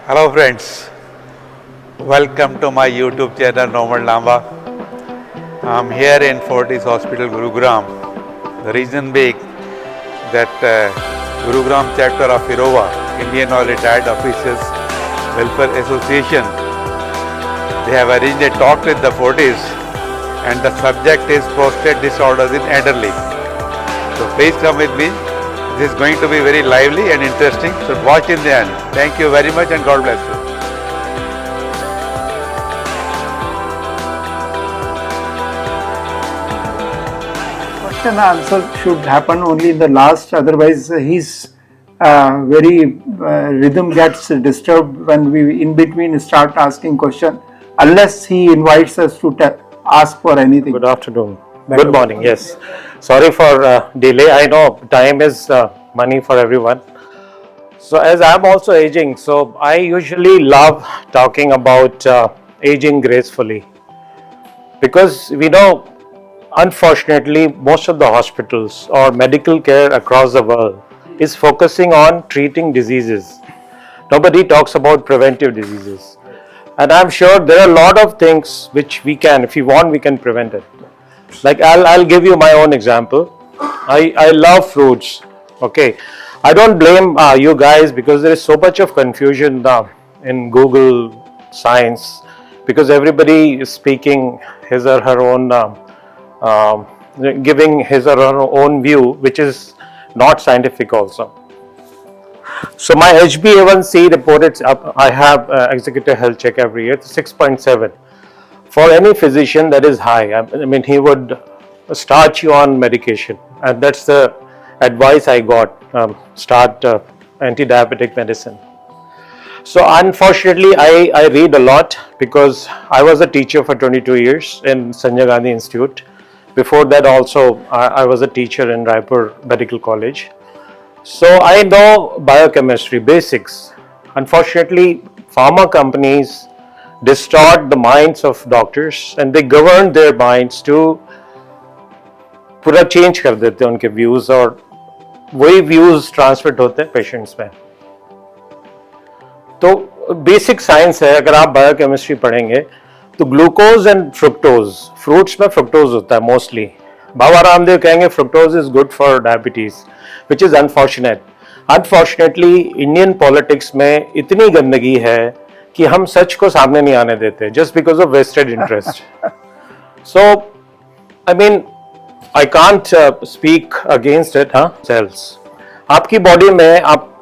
Hello friends, welcome to my YouTube channel Norman Lamba. I'm here in Fortis Hospital Gurugram. The reason being that Gurugram chapter of IROVA, Indian Oil Retired Officers Welfare Association, they have arranged a talk with the Fortis and the subject is prostate disorders in elderly. So please come with me. This is going to be very lively and interesting. So watch in the end. Thank you very much and God bless you. Question and answer should happen only in the last, otherwise his rhythm gets disturbed when we in between start asking question, unless he invites us to ask for anything. Good afternoon. Good morning. Yes. Sorry for delay. I know time is money for everyone. So as I'm also aging, so I usually love talking about aging gracefully, because we know, unfortunately, most of the hospitals or medical care across the world is focusing on treating diseases. Nobody talks about preventive diseases. And I'm sure there are a lot of things which we can, if we want, we can prevent it. Like I'll give you my own example. I love fruits. Okay, I don't blame you guys, because there is so much of confusion in Google Science, because everybody is speaking his or her own, giving his or her own view, which is not scientific also. So my HbA1c reported, I have executive health check every year, 6.7. For any physician, that is high. I mean, he would start you on medication, and that's the advice I got. Start anti-diabetic medicine. So unfortunately, I read a lot, because I was a teacher for 22 years in Sanjay Gandhi Institute. Before that also, I was a teacher in Raipur Medical College. So I know biochemistry basics. Unfortunately, pharma companies distort the minds of doctors and they govern their minds to पूरा change कर देते हैं उनके views, और वही views transmit होते हैं patients में. तो बेसिक साइंस है. अगर आप बायोकेमिस्ट्री पढ़ेंगे तो ग्लूकोज एंड फ्रुक्टोज, फ्रूट्स में फ्रुक्टोज होता है मोस्टली. बाबा रामदेव कहेंगे fructose is good for diabetes, which is unfortunate. Unfortunately Indian politics में इतनी गंदगी है कि हम सच को सामने नहीं आने देते, just because of vested interest. So I mean I can't speak against it. हाँ, सेल्स आपकी बॉडी में आप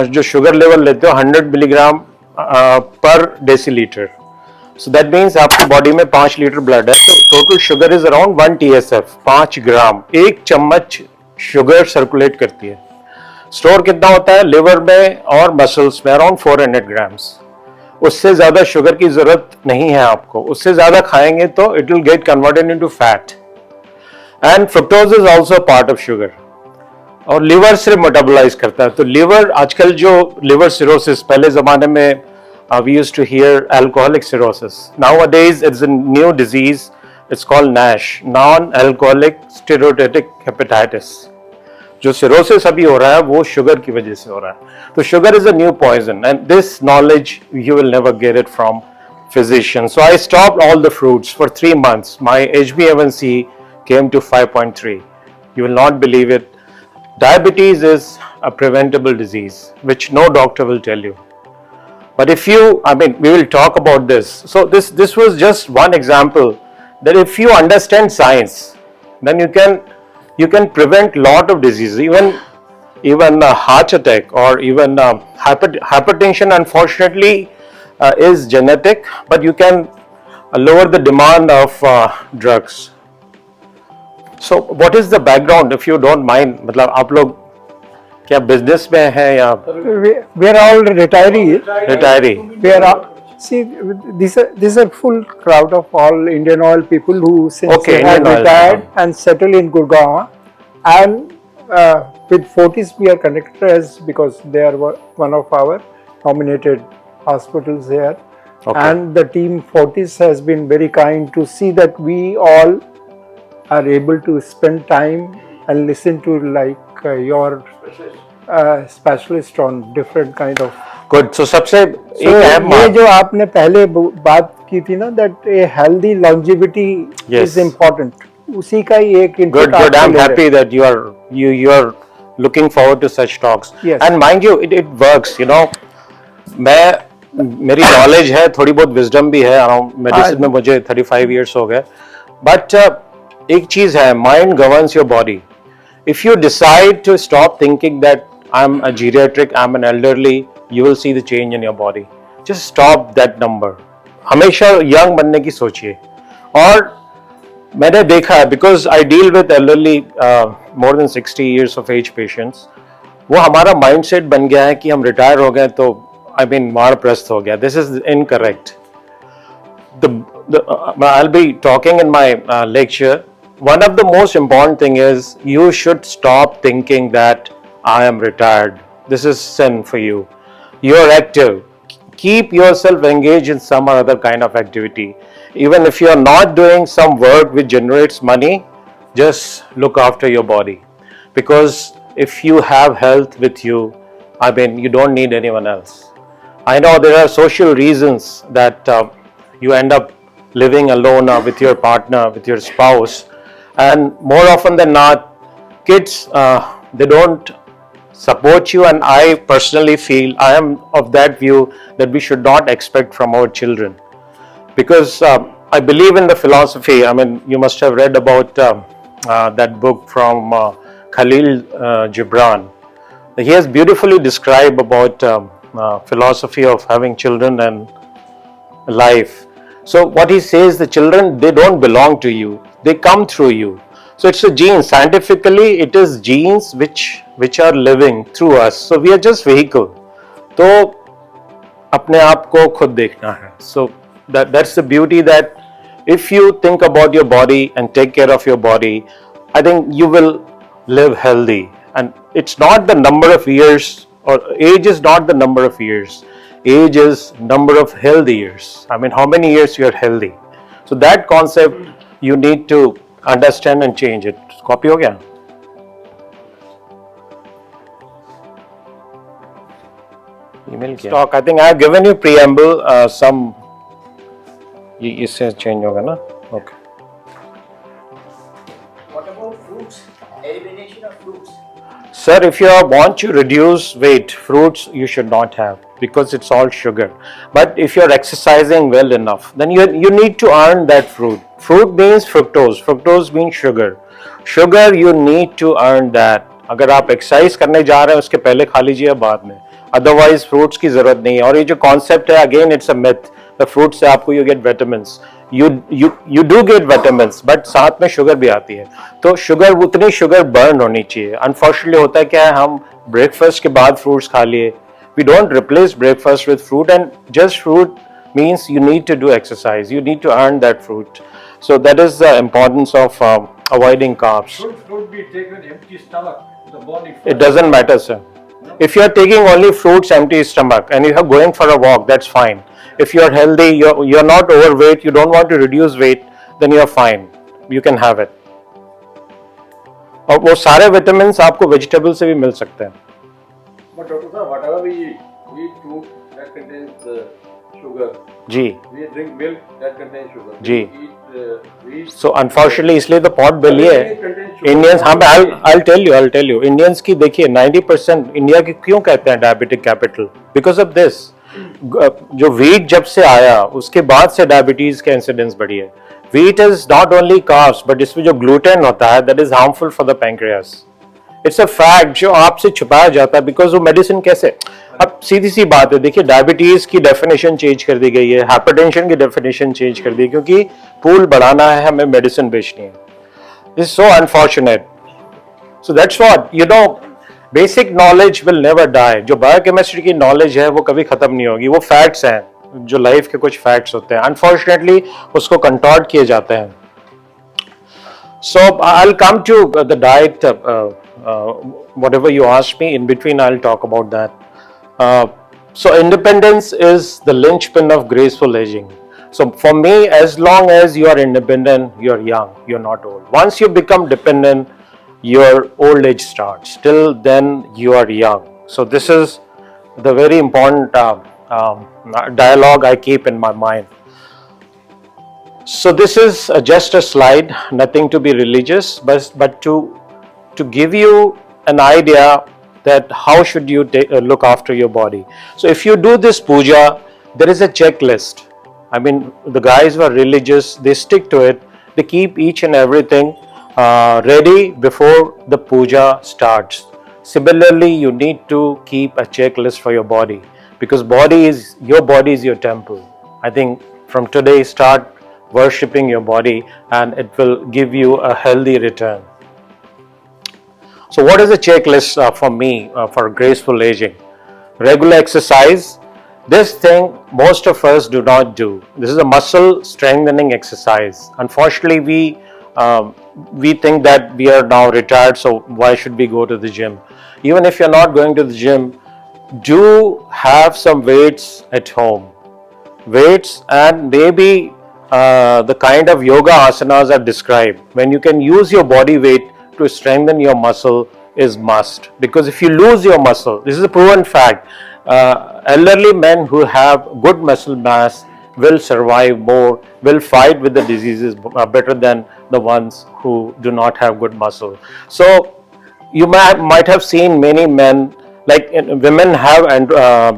जो शुगर लेवल लेते हो 100 मिलीग्राम पर डेसीलीटर. सो दैट मीन्स आपकी बॉडी में 5 लीटर ब्लड है, तो total sugar is around 1 TSF, 5 ग्राम. एक चम्मच शुगर सर्कुलेट करती है. स्टोर कितना होता है लिवर में और मसल्स में? Around 400 grams. उससे ज्यादा शुगर की जरूरत नहीं है आपको. उससे ज्यादा खाएंगे तो it will get converted into fat. And fructose is also part of sugar, और लिवर से मेटाबोलाइज करता है. तो लिवर, आजकल जो लिवर सिरोसिस, पहले जमाने में we used to hear alcoholic cirrhosis. Nowadays it's a new disease, it's called NASH, non-alcoholic steatotic hepatitis. जो cirrhosis अभी हो रहा है वो शुगर की वजह से हो रहा है. तो sugar is a new poison, and this knowledge you will never get it from physicians. So I stopped all the fruits for 3 months. My HbA1c came to 5.3. You will not believe it. Diabetes is a preventable disease which no doctor will tell you. But if you, I mean, we will talk about this. So this was just one example that if you understand science, then you can prevent lot of diseases, even heart attack, or even hypertension. Unfortunately, is genetic, but you can lower the demand of drugs. So what is the background, if you don't mind? मतलब आप लोग क्या business में है या? We are all retirees. Retiree. We are all, see, this is a full crowd of all Indian Oil people who since Okay, they have Indian Oil. retired and settled in Gurgaon, and with Fortis we are connected as, because they are one of our nominated hospitals here. Okay. And the team Fortis has been very kind to see that we all are able to spend time and listen to your specialist on different kind of Good. So सबसे एक अहम ये जो आपने पहले बात की थी ना, that a healthy longevity Yes. Is important, उसी का ही एक input Good. आपसे I'm ले रहे happy that you are looking forward to such talks. Yes. And mind you, it works. You know, मेरी नॉलेज है, थोड़ी बहुत विजडम भी है अराउंड मेडिसिन में, मुझे 35 years हो गए. बट एक चीज है, mind governs your body. If you decide to stop thinking that I'm a geriatric, I'm an elderly, you will see the change in your body. Just stop that number. हमेशा young बनने की सोचिए. और मैंने देखा है, because I deal with elderly more than 60 years of age patients, वो हमारा माइंडसेट बन गया है कि हम रिटायर हो गए तो आई मीन वानप्रस्थ हो गया. This is incorrect. I'll be talking in my lecture. One of the most important thing is you should stop thinking that I am retired. This is sin for you. You're active. Keep yourself engaged in some other kind of activity. Even if you're not doing some work which generates money, just look after your body. Because if you have health with you, I mean, you don't need anyone else. I know there are social reasons that you end up living alone or with your partner, with your spouse. And more often than not, kids, they don't support you, and I personally feel, I am of that view, that we should not expect from our children. Because I believe in the philosophy. I mean, you must have read about that book from Khalil Gibran. He has beautifully described about philosophy of having children and life. So what he says, the children, they don't belong to you, they come through you. So it's a gene. Scientifically, it is genes which are living through us. So we are just vehicle. तो अपने आप को खुद देखना है. So that's the beauty, that if you think about your body and take care of your body, I think you will live healthy. And it's not the number of years, or age is not the number of years. Age is number of healthy years. I mean, how many years you are healthy. So that concept you need to understand and change it. Copy हो गया? Email किया. Stock. I think I have given you preamble. Some ये इससे change होगा ना? Okay. What about fruits? Elimination of fruits. Sir, if you want to reduce weight, fruits you should not have, because it's all sugar. But if you're exercising well enough, then you need to earn that fruit. Fruit means fructose. Fructose means sugar. Sugar, you need to earn that. अगर आप exercise करने जा रहे हैं, उसके पहले खा लीजिए, बाद में. अदरवाइज फ्रूट्स की जरूरत नहीं है. और ये जो कॉन्सेप्ट है, again it's a myth. The fruit से आपको you get vitamins. You do get vitamins, but साथ में शुगर भी आती है. तो शुगर, उतनी शुगर बर्न होनी चाहिए. अनफॉर्चुनेटली होता है क्या है, हम ब्रेकफास्ट के बाद फ्रूट्स खा लिए. We don't replace breakfast with fruit, and just fruit means you need to do exercise. You need to earn that fruit. So that is the importance of avoiding carbs. Should fruit be taken empty stomach? The body. It doesn't matter, sir. If you are taking only fruits empty stomach and you are going for a walk, that's fine. If you are healthy, you're not overweight, you don't want to reduce weight, then you are fine. You can have it. और वो सारे vitamins आपको vegetable से भी मिल सकते हैं. But Dr. Sir, whatever we eat fruit that contains sugar. Ji. We drink milk that contains sugar. Ji. We eat wheat. So unfortunately, इसलिए तो पॉट बिल ये है. इंडियंस, हाँ, I'll tell you, इंडियंस की देखिए 90% इंडिया की क्यों कहते हैं diabetic capital? Because of this. जो व्हीट जब से आया, उसके बाद से डायबिटीज का इंसिडेंस बढ़ी है. Wheat is not only carbs, but इसमें जो ग्लूटेन होता है, that is harmful for the pancreas. It's a fact जो आपसे छुपाया जाता है. बिकॉज वो मेडिसिन कैसे, अब सीधी सी बात है, देखिए डायबिटीज की डेफिनेशन चेंज कर दी गई है, हाइपरटेंशन की डेफिनेशन चेंज कर दी, क्योंकि पूल बढ़ाना है, हमें मेडिसिन बेचनी है. This so unfortunate. So that's what, you know, basic knowledge will never die. जो बायोकेमिस्ट्री की नॉलेज है वो कभी खत्म नहीं होगी. वो फैक्ट्स हैं, जो लाइफ के कुछ फैक्ट्स होते हैं, अनफॉर्चुनेटली उसको कंटॉर्ट किए जाते हैं. So I will come to the diet, whatever you ask me, in between I'll talk about that. So independence is the linchpin of graceful aging. So for me, as long as you are independent, you're young, you're not old. Once you become dependent, your old age starts. Till then, you are young. So this is the very important dialogue I keep in my mind. So this is just a slide, nothing to be religious, but to give you an idea that how should you look after your body. So if you do this puja, there is a checklist. I mean, the guys who are religious, they stick to it. They keep each and everything ready before the puja starts. Similarly, you need to keep a checklist for your body, because your body is your temple. I think from today start worshipping your body and it will give you a healthy return. So what is the checklist for me for graceful aging? Regular exercise. This thing most of us do not do. This is a muscle strengthening exercise. Unfortunately, we think that we are now retired, so why should we go to the gym? Even if you're not going to the gym, do have some weights at home. Weights and maybe the kind of yoga asanas I've described, when you can use your body weight to strengthen your muscle, is must. Because if you lose your muscle, this is a proven fact, elderly men who have good muscle mass will survive more, will fight with the diseases better than the ones who do not have good muscle. So you might have seen many men, like women have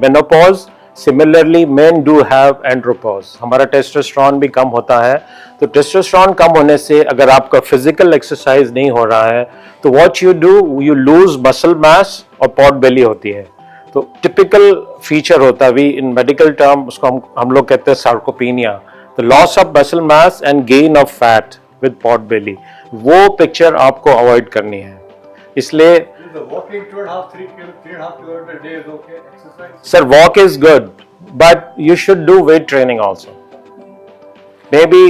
menopause. Similarly main do have andropause. हमारा testosterone भी कम होता है. तो testosterone कम होने से अगर आपका physical exercise नहीं हो रहा है तो what you do, you lose muscle mass और पॉट बेली होती है. तो टिपिकल फीचर होता है, इन मेडिकल टर्म उसको हम लोग कहते हैं sarcopenia, the loss of muscle mass and gain of fat with pot बेली. वो पिक्चर आपको अवॉइड करनी है. इसलिए walking 3.5 kilometers a day is okay exercise? Sir, walk is good, but you should do weight training also. Maybe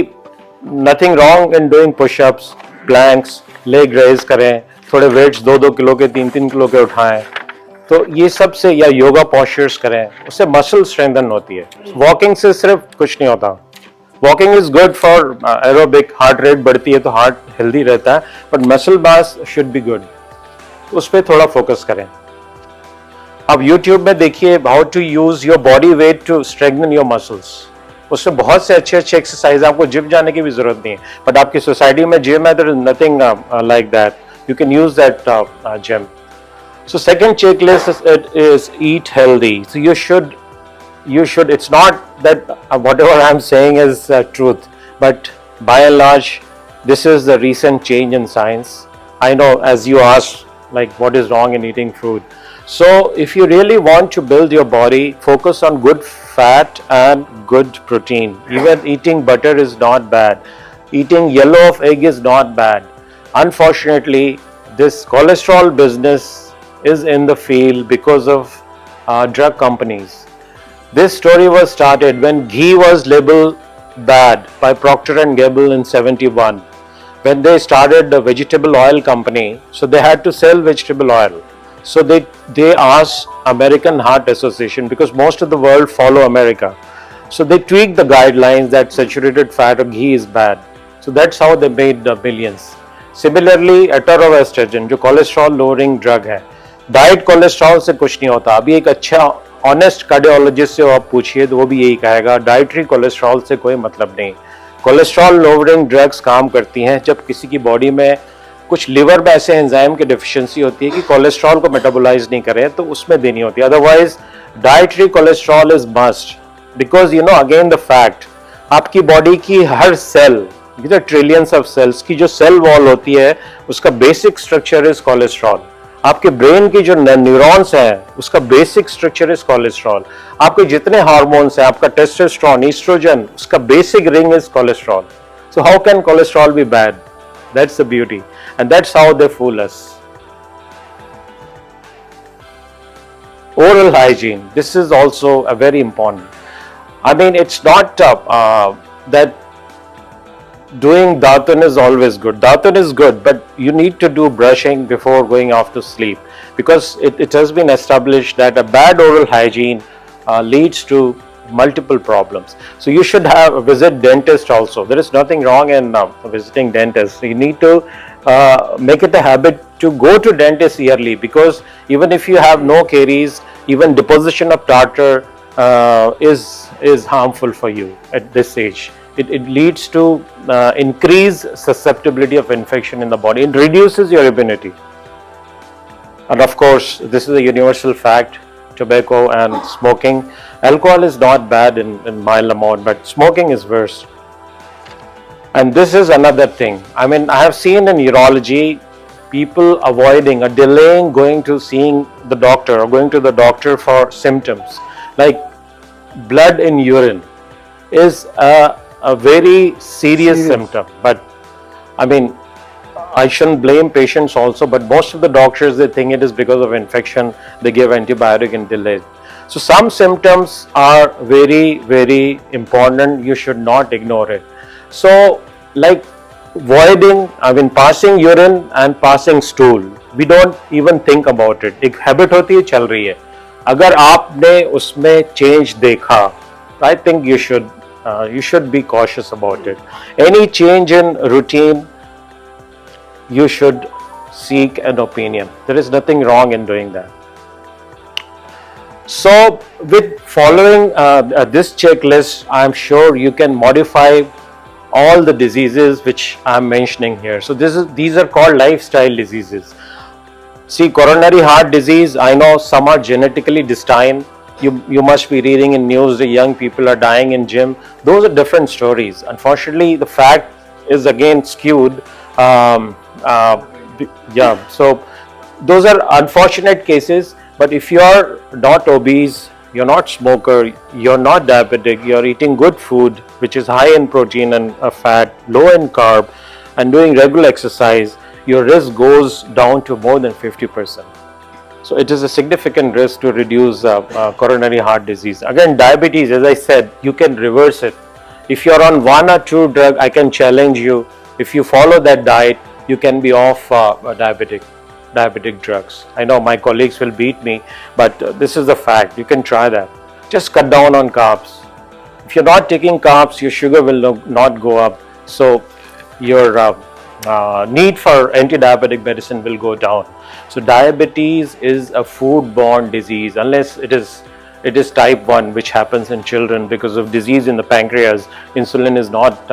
nothing wrong in doing push-ups, planks, leg raise करें, थोड़े weights 2-2 kilo के 3-3 kilo के उठाएं. तो ये सब से, या योगा postures करें, उससे muscle strengthen होती है. Walking से सिर्फ कुछ नहीं होता. Walking is good for aerobic, heart rate बढ़ती है तो heart healthy रहता है, but muscle mass should be good. उस पर थोड़ा फोकस करें. अब YouTube में देखिए how to use your body weight to strengthen your muscles. उसमें बहुत से अच्छे अच्छे एक्सरसाइज, आपको जिम जाने की भी जरूरत नहीं है, बट आपकी सोसाइटी में जिम है, there is nothing like that, you can use that gym. So second checklist is eat healthy. So you should, it's not that whatever I'm saying is truth, but by and large this is the recent change in science. I know, as you asked, like what is wrong in eating food. So if you really want to build your body, focus on good fat and good protein. Even eating butter is not bad. Eating yellow of egg is not bad. Unfortunately, this cholesterol business is in the field because of drug companies. This story was started when ghee was labeled bad by Procter and Gamble in 71. When they started the vegetable oil company, so they had to sell vegetable oil. So they asked American Heart Association, because most of the world follow America. So they tweaked the guidelines that saturated fat or ghee is bad. So that's how they made the millions. Similarly, atorvastatin, जो cholesterol lowering drug है, diet cholesterol से कुछ नहीं होता. अभी एक अच्छा honest cardiologist से आप पूछिए तो वो भी यही कहेगा, डाइटरी कोलेस्ट्रॉल से कोई मतलब नहीं. कोलेस्ट्रॉल लोअरिंग ड्रग्स काम करती हैं जब किसी की बॉडी में कुछ लिवर में ऐसे एंजाइम की डिफिशिएंसी होती है कि कोलेस्ट्रॉल को मेटाबोलाइज नहीं करें, तो उसमें देनी होती है. Otherwise dietary cholesterol is must, because you know again the fact, आपकी बॉडी की हर सेल, ट्रिलियंस ऑफ सेल्स की जो सेल वॉल होती है, उसका बेसिक स्ट्रक्चर इज कोलेस्ट्रॉल. आपके ब्रेन की जो न्यूरॉन्स हैं उसका बेसिक स्ट्रक्चर इज कोलेस्ट्रॉल. आपके जितने हार्मोन्स हैं, आपका टेस्टोस्टेरोन, ईस्ट्रोजन, उसका basic ring is cholesterol. So how can cholesterol be bad? That's the beauty, and that's how they fool us. Oral hygiene, this is also a very important. I mean, it's not that doing daatan is always good. Daatan is good, but you need to do brushing before going off to sleep, because it has been established that a bad oral hygiene leads to multiple problems. So you should visit dentist also. There is nothing wrong in visiting dentist. You need to make it a habit to go to dentist yearly, because even if you have no caries, even deposition of tartar is harmful for you at this age. It leads to increased susceptibility of infection in the body. It reduces your immunity. And of course, this is a universal fact, tobacco and smoking. Alcohol is not bad in mild amount, but smoking is worse. And this is another thing. I mean, I have seen in urology, people avoiding or delaying going to seeing the doctor or going to the doctor for symptoms. Like blood in urine is a very serious symptom. But I mean, I shouldn't blame patients also, but most of the doctors, they think it is because of infection, they give antibiotic and delay. So some symptoms are very, very important. You should not ignore it. So like voiding, I mean passing urine and passing stool, we don't even think about it. एक habit होती है, चल रही है. अगर आपने उसमें change देखा, I think you should be cautious about it. Any change in routine, you should seek an opinion. There is nothing wrong in doing that. So with following this checklist, I am sure you can modify all the diseases which I am mentioning here. So these are called lifestyle diseases. See, coronary heart disease, I know some are genetically destined. You must be reading in news the young people are dying in gym. Those are different stories. Unfortunately, the fact is again skewed. Yeah, so those are unfortunate cases. But if you are not obese, you're not smoker, you're not diabetic, you're eating good food which is high in protein and fat, low in carb, and doing regular exercise, your risk goes down to more than 50%. So it is a significant risk to reduce coronary heart disease. Again, diabetes, as I said, you can reverse it. If you're on one or two drug, I can challenge you. If you follow that diet, you can be off diabetic drugs. I know my colleagues will beat me, but this is the fact. You can try that. Just cut down on carbs. If you're not taking carbs, your sugar will not go up. So your need for anti-diabetic medicine will go down. So diabetes is a food-borne disease, unless it is type 1, which happens in children because of disease in the pancreas. Insulin is not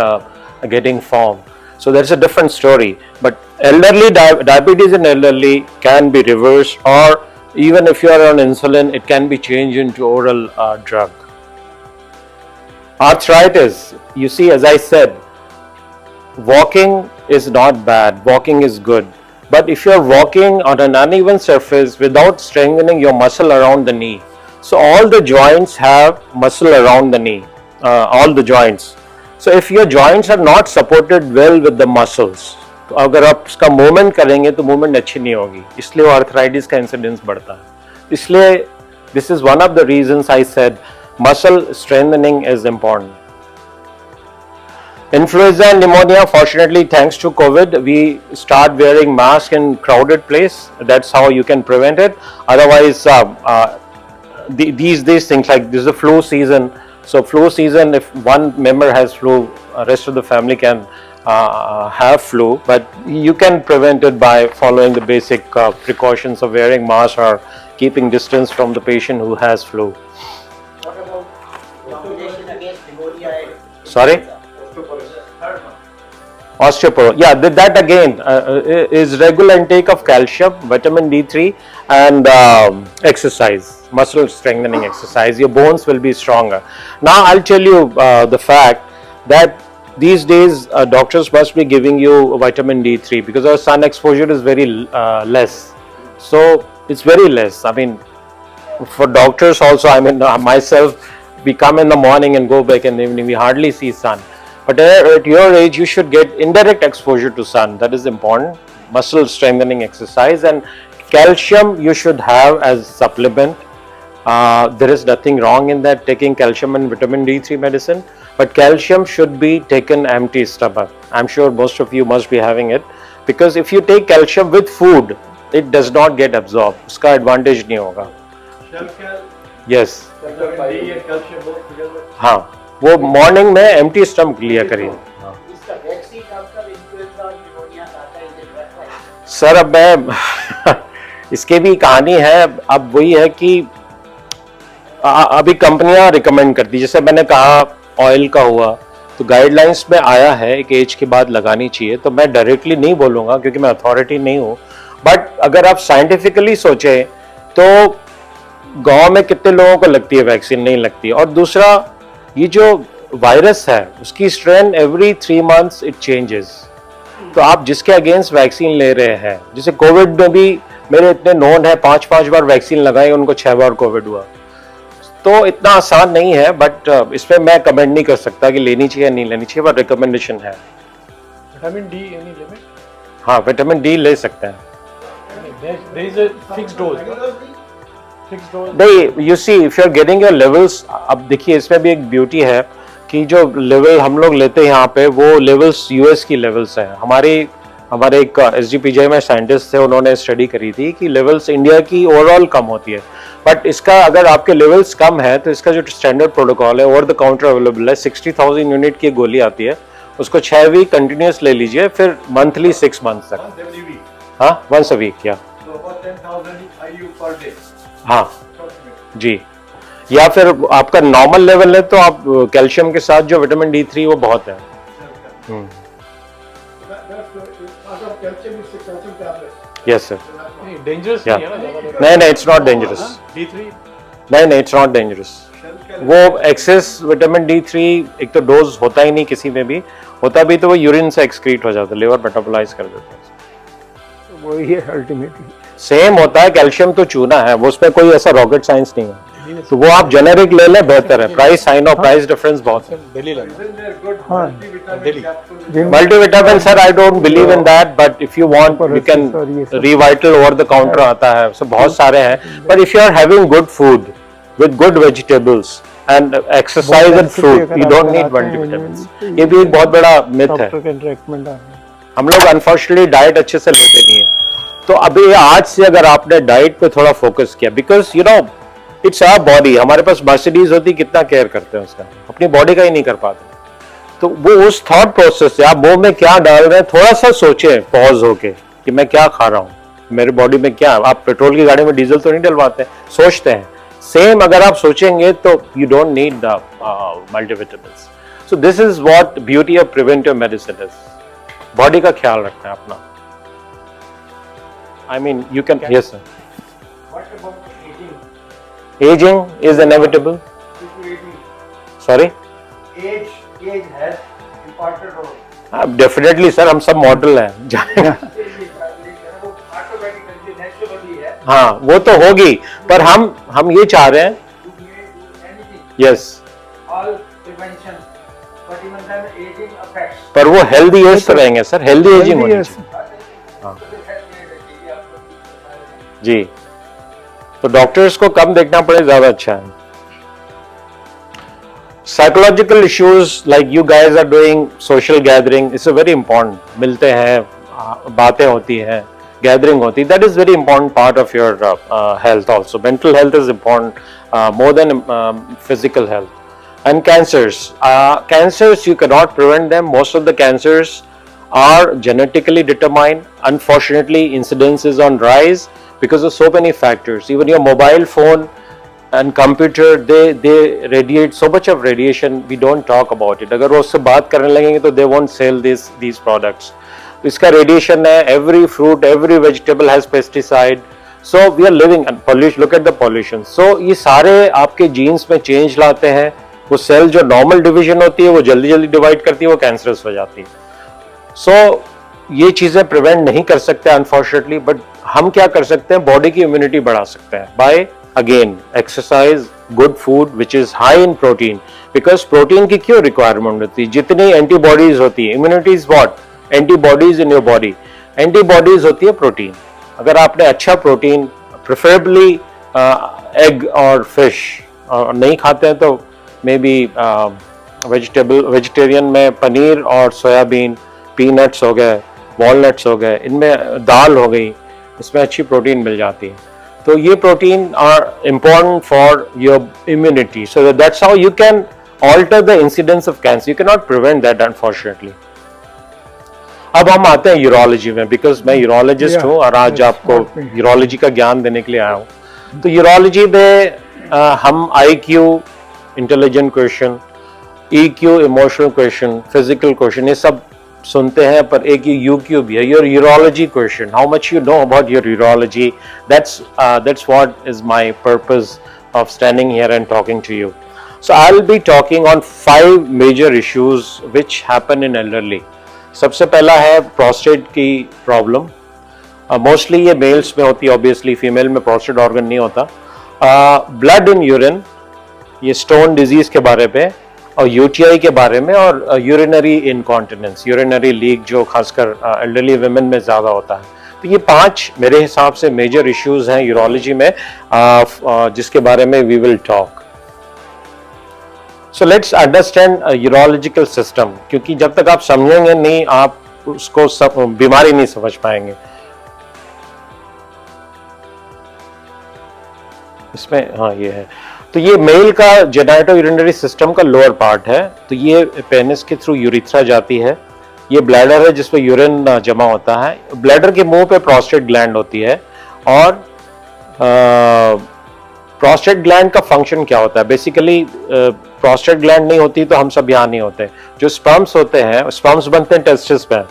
getting formed. So that's a different story. But elderly diabetes in elderly can be reversed, or even if you are on insulin, it can be changed into oral drug. Arthritis, you see, as I said, walking is not bad, walking is good. But if you are walking on an uneven surface without strengthening your muscle around the knee, so all the joints have muscle around the knee, all the joints. So if your joints are not supported well with the muscles, तो अगर आप उसका movement करेंगे तो movement अच्छी नहीं होगी, इसलिए वो आर्थराइटिस का इंसिडेंस बढ़ता है. इसलिए this is one of the reasons I said muscle strengthening is important. Influenza and pneumonia, fortunately, thanks to COVID, we start wearing masks in crowded place. That's how you can prevent it. Otherwise, these things, like this is the flu season. So flu season, if one member has flu, rest of the family can have flu. But you can prevent it by following the basic precautions of wearing masks or keeping distance from the patient who has flu. What about vaccination against pneumonia and Sorry? Osteoporosis. Yeah, that again is regular intake of calcium, vitamin D3, and exercise, muscle strengthening exercise. Your bones will be stronger. Now I'll tell you the fact that these days doctors must be giving you vitamin D3 because our sun exposure is very less. So it's very less. I mean, for doctors also, I mean myself, we come in the morning and go back in the evening. We hardly see sun. But at your age, you should get indirect exposure to sun. That is important. Muscle strengthening exercise, and calcium you should have as supplement. There is nothing wrong in that, taking calcium and vitamin D3 medicine. But calcium should be taken empty stomach. I'm sure most of you must be having it, because if you take calcium with food, it does not get absorbed. उसका advantage नहीं होगा. Yes. हाँ, वो morning में empty stomach लिया करिए. इसका vaccine आपका इन्फ्लुएंजा और निमोनिया का आता है, इसे रखा है. सर अब मैं इसके भी कहानी है. अब वही है कि अभी कंपनियां रिकमेंड करती, जैसे मैंने कहा ऑयल का हुआ तो गाइडलाइंस में आया है एक एज के बाद लगानी चाहिए, तो मैं डायरेक्टली नहीं बोलूंगा क्योंकि मैं अथॉरिटी नहीं हूँ, बट अगर आप साइंटिफिकली सोचें तो गांव में कितने लोगों को लगती है वैक्सीन, नहीं लगती। और दूसरा, ये जो वायरस है उसकी strain every 3 months it changes, तो आप जिसके अगेंस्ट वैक्सीन ले रहे हैं, जैसे कोविड में भी मेरे इतने नोन है 5-5 बार वैक्सीन लगाई, उनको 6 बार कोविड हुआ, तो इतना आसान नहीं है। बट इसमें मैं कमेंट नहीं कर सकता कि लेनी चाहिए या नहीं लेनी चाहिए, बट रिकमेंडेशन है। Vitamin D, any limit? हाँ, विटामिन डी ले सकते हैं। There is a fixed dose. Fixed dose. नहीं, you see if you are getting your levels, अब देखिए इसमें भी एक ब्यूटी है कि जो लेवल हम लोग लेते हैं यहाँ पे वो लेवल्स यूएस की लेवल्स हैं। हमारे एक एसजीपीजीआई में साइंटिस्ट थे, उन्होंने स्टडी करी थी कि लेवल्स इंडिया की ओवरऑल कम होती है, बट इसका अगर आपके लेवल्स कम है तो इसका जो स्टैंडर्ड प्रोटोकॉल है ओवर द काउंटर अवेलेबल है, 60,000 यूनिट की गोली आती है, उसको 6 वीक कंटिन्यूस ले लीजिए, फिर मंथली 6 months तक। Every week. हाँ, वंस अ वीक या So about 10,000 IU per day. हाँ जी, या फिर आपका नॉर्मल लेवल है तो आप कैल्शियम के साथ जो विटामिन D3 वो बहुत है। Part of calcium is the calcium tablets. Yes sir. नहीं, dangerous Yeah. नहीं है ना ज़्यादा? नहीं, इट्स नॉट डेंजरस। D3 नहीं, इट्स नॉट डेंजरस। वो एक्सेस विटामिन D3 एक तो डोज होता ही नहीं किसी में भी, होता भी तो वो यूरिन से एक्सक्रीट हो जाता है, लिवर मेटाबोलाइज कर देता है। वही है अल्टीमेटली। सेम होता है, कैल्शियम तो चूना है, वो उसमें कोई ऐसा रॉकेट साइंस नहीं है, तो वो आप जेनेरिक ले लें बेहतर है। प्राइस साइन और प्राइस डिफरेंस बहुत है। दिल्ली लगा। Isn't there good हाँ. multivitamin Delhi. capsules? Multivitamin sir I don't believe in that, but if you want you can Revital over the counter आता है, so बहुत सारे हैं, but if you are having good food with good vegetables and exercise and fruit, you don't need multivitamins. ये भी एक बहुत बड़ा मिथ है, डॉक्टर के रिकमेंड आ रहे हैं। हम लोग अनफॉर्चुनेटली डाइट अच्छे से लेते नहीं है। तो अभी आज से अगर आपने डाइट पे थोड़ा फोकस किया, because you know it's our body, हमारे पास मर्सिडीज होती, कितना केयर करते हैं उसका, अपनी बॉडी का ही नहीं कर पाते। तो वो उस थॉट प्रोसेस से आप मुंह में क्या डाल रहे हैं थोड़ा सा सोचें पॉज होके कि मैं क्या खा रहा हूँ, मेरी बॉडी में क्या। आप पेट्रोल की गाड़ी में डीजल तो नहीं डलवाते, सोचते हैं। सेम अगर आप सोचेंगे तो you don't need the multivitamins. So this is what beauty of preventive medicine is, body का ख्याल रखना है अपना। I mean you can, yes sir. What about aging? Aging is inevitable. Due to aging. Sorry? Age has important role. Definitely sir, हम सब model हैं। वो automatically naturally है. हाँ, वो तो होगी, पर हम ये चाह रहे हैं। You may do anything. Yes. All prevention. But even then aging affects. पर वो हेल्दी एज से रहेंगे सर, हेल्दी एजिंग होनी Yes. चाहिए। हाँ। तो फिर healthy रहेगी, आपको जी, तो डॉक्टर्स को कम देखना पड़े ज्यादा अच्छा है। Psychological issues like you guys are doing social gathering, it's very important. मिलते हैं, बातें होती हैं, गैदरिंग होती है, that is very important part of your health also. Mental health is important more than physical health. And cancers you cannot prevent them. Most of the cancers are genetically determined. Unfortunately, incidence is on rise because of so many factors. Even your mobile phone and computer, they radiate so much of radiation. We don't talk about it. अगर वो उससे बात करने लगेंगे तो they won't sell these products. इसका radiation है. Every fruit, every vegetable has pesticide. So we are living and pollution. Look at the pollution. So ये सारे आपके genes में change लाते हैं. वो सेल जो नॉर्मल डिवीजन होती है वो जल्दी जल्दी डिवाइड करती है, वो कैंसरस हो जाती है। सो ये चीजें प्रिवेंट नहीं कर सकते अनफॉर्चुनेटली, बट हम क्या कर सकते हैं, बॉडी की इम्यूनिटी बढ़ा सकते हैं by again exercise, good food which is high in protein. Because protein की क्यों रिक्वायरमेंट होती है, जितनी एंटीबॉडीज होती है, immunity is what, antibodies in your body, antibodies होती है प्रोटीन। अगर आपने अच्छा प्रोटीन, प्रेफरेबली एग और फिश नहीं खाते हैं तो मे बी वेजिटेरियन में पनीर और सोयाबीन, पीनट्स हो गए, वॉलनट्स हो गए, इनमें दाल हो गई, इसमें अच्छी प्रोटीन मिल जाती है। तो ये protein are important for your immunity, so that's how you can alter the incidence of cancer. You can not prevent that unfortunately. अब हम आते हैं यूरोलॉजी में, बिकॉज मैं यूरोलॉजिस्ट हूँ और आज आपको यूरोलॉजी का ज्ञान देने के लिए आया हूँ। तो यूरोलॉजी में हम IQ intelligent question, EQ emotional question, physical question ये सब सुनते हैं, पर एक ये UQ भी है, your urology question, how much you know about your urology. That's what is my purpose of standing here and talking to you. So I'll be talking on 5 major issues which happen in elderly. सबसे पहला है prostate की problem. Mostly ये mails में होती है, obviously female में prostate organ नहीं होता. ब्लड इन यूरिन, ये स्टोन डिजीज के बारे में, और UTI के बारे में, और यूरिनरी इनकॉन्टिनेंस, यूरिनरी लीक जो खासकर एल्डरली वुमेन में ज़्यादा होता है. तो ये 5 मेरे हिसाब से मेजर इश्यूज हैं यूरोलॉजी में जिसके बारे में we will talk. So let's understand urological system, क्योंकि जब तक आप समझेंगे नहीं आप उसको बीमारी नहीं समझ पाएंगे. इसमें हाँ ये है. तो ये मेल का जेनाइटो यूरिनरी सिस्टम का लोअर पार्ट है. तो ये पेनिस के थ्रू यूरिथ्रा जाती है. ये ब्लैडर है जिसमें यूरिन जमा होता है. ब्लैडर के मुंह पे प्रोस्टेट ग्लैंड होती है. और प्रोस्टेट ग्लैंड का फंक्शन क्या होता है? बेसिकली प्रोस्टेट ग्लैंड नहीं होती तो हम सब यहाँ नहीं होते. जो स्पर्म्स होते हैं, स्पर्म्स बनते हैं टेस्टिस में.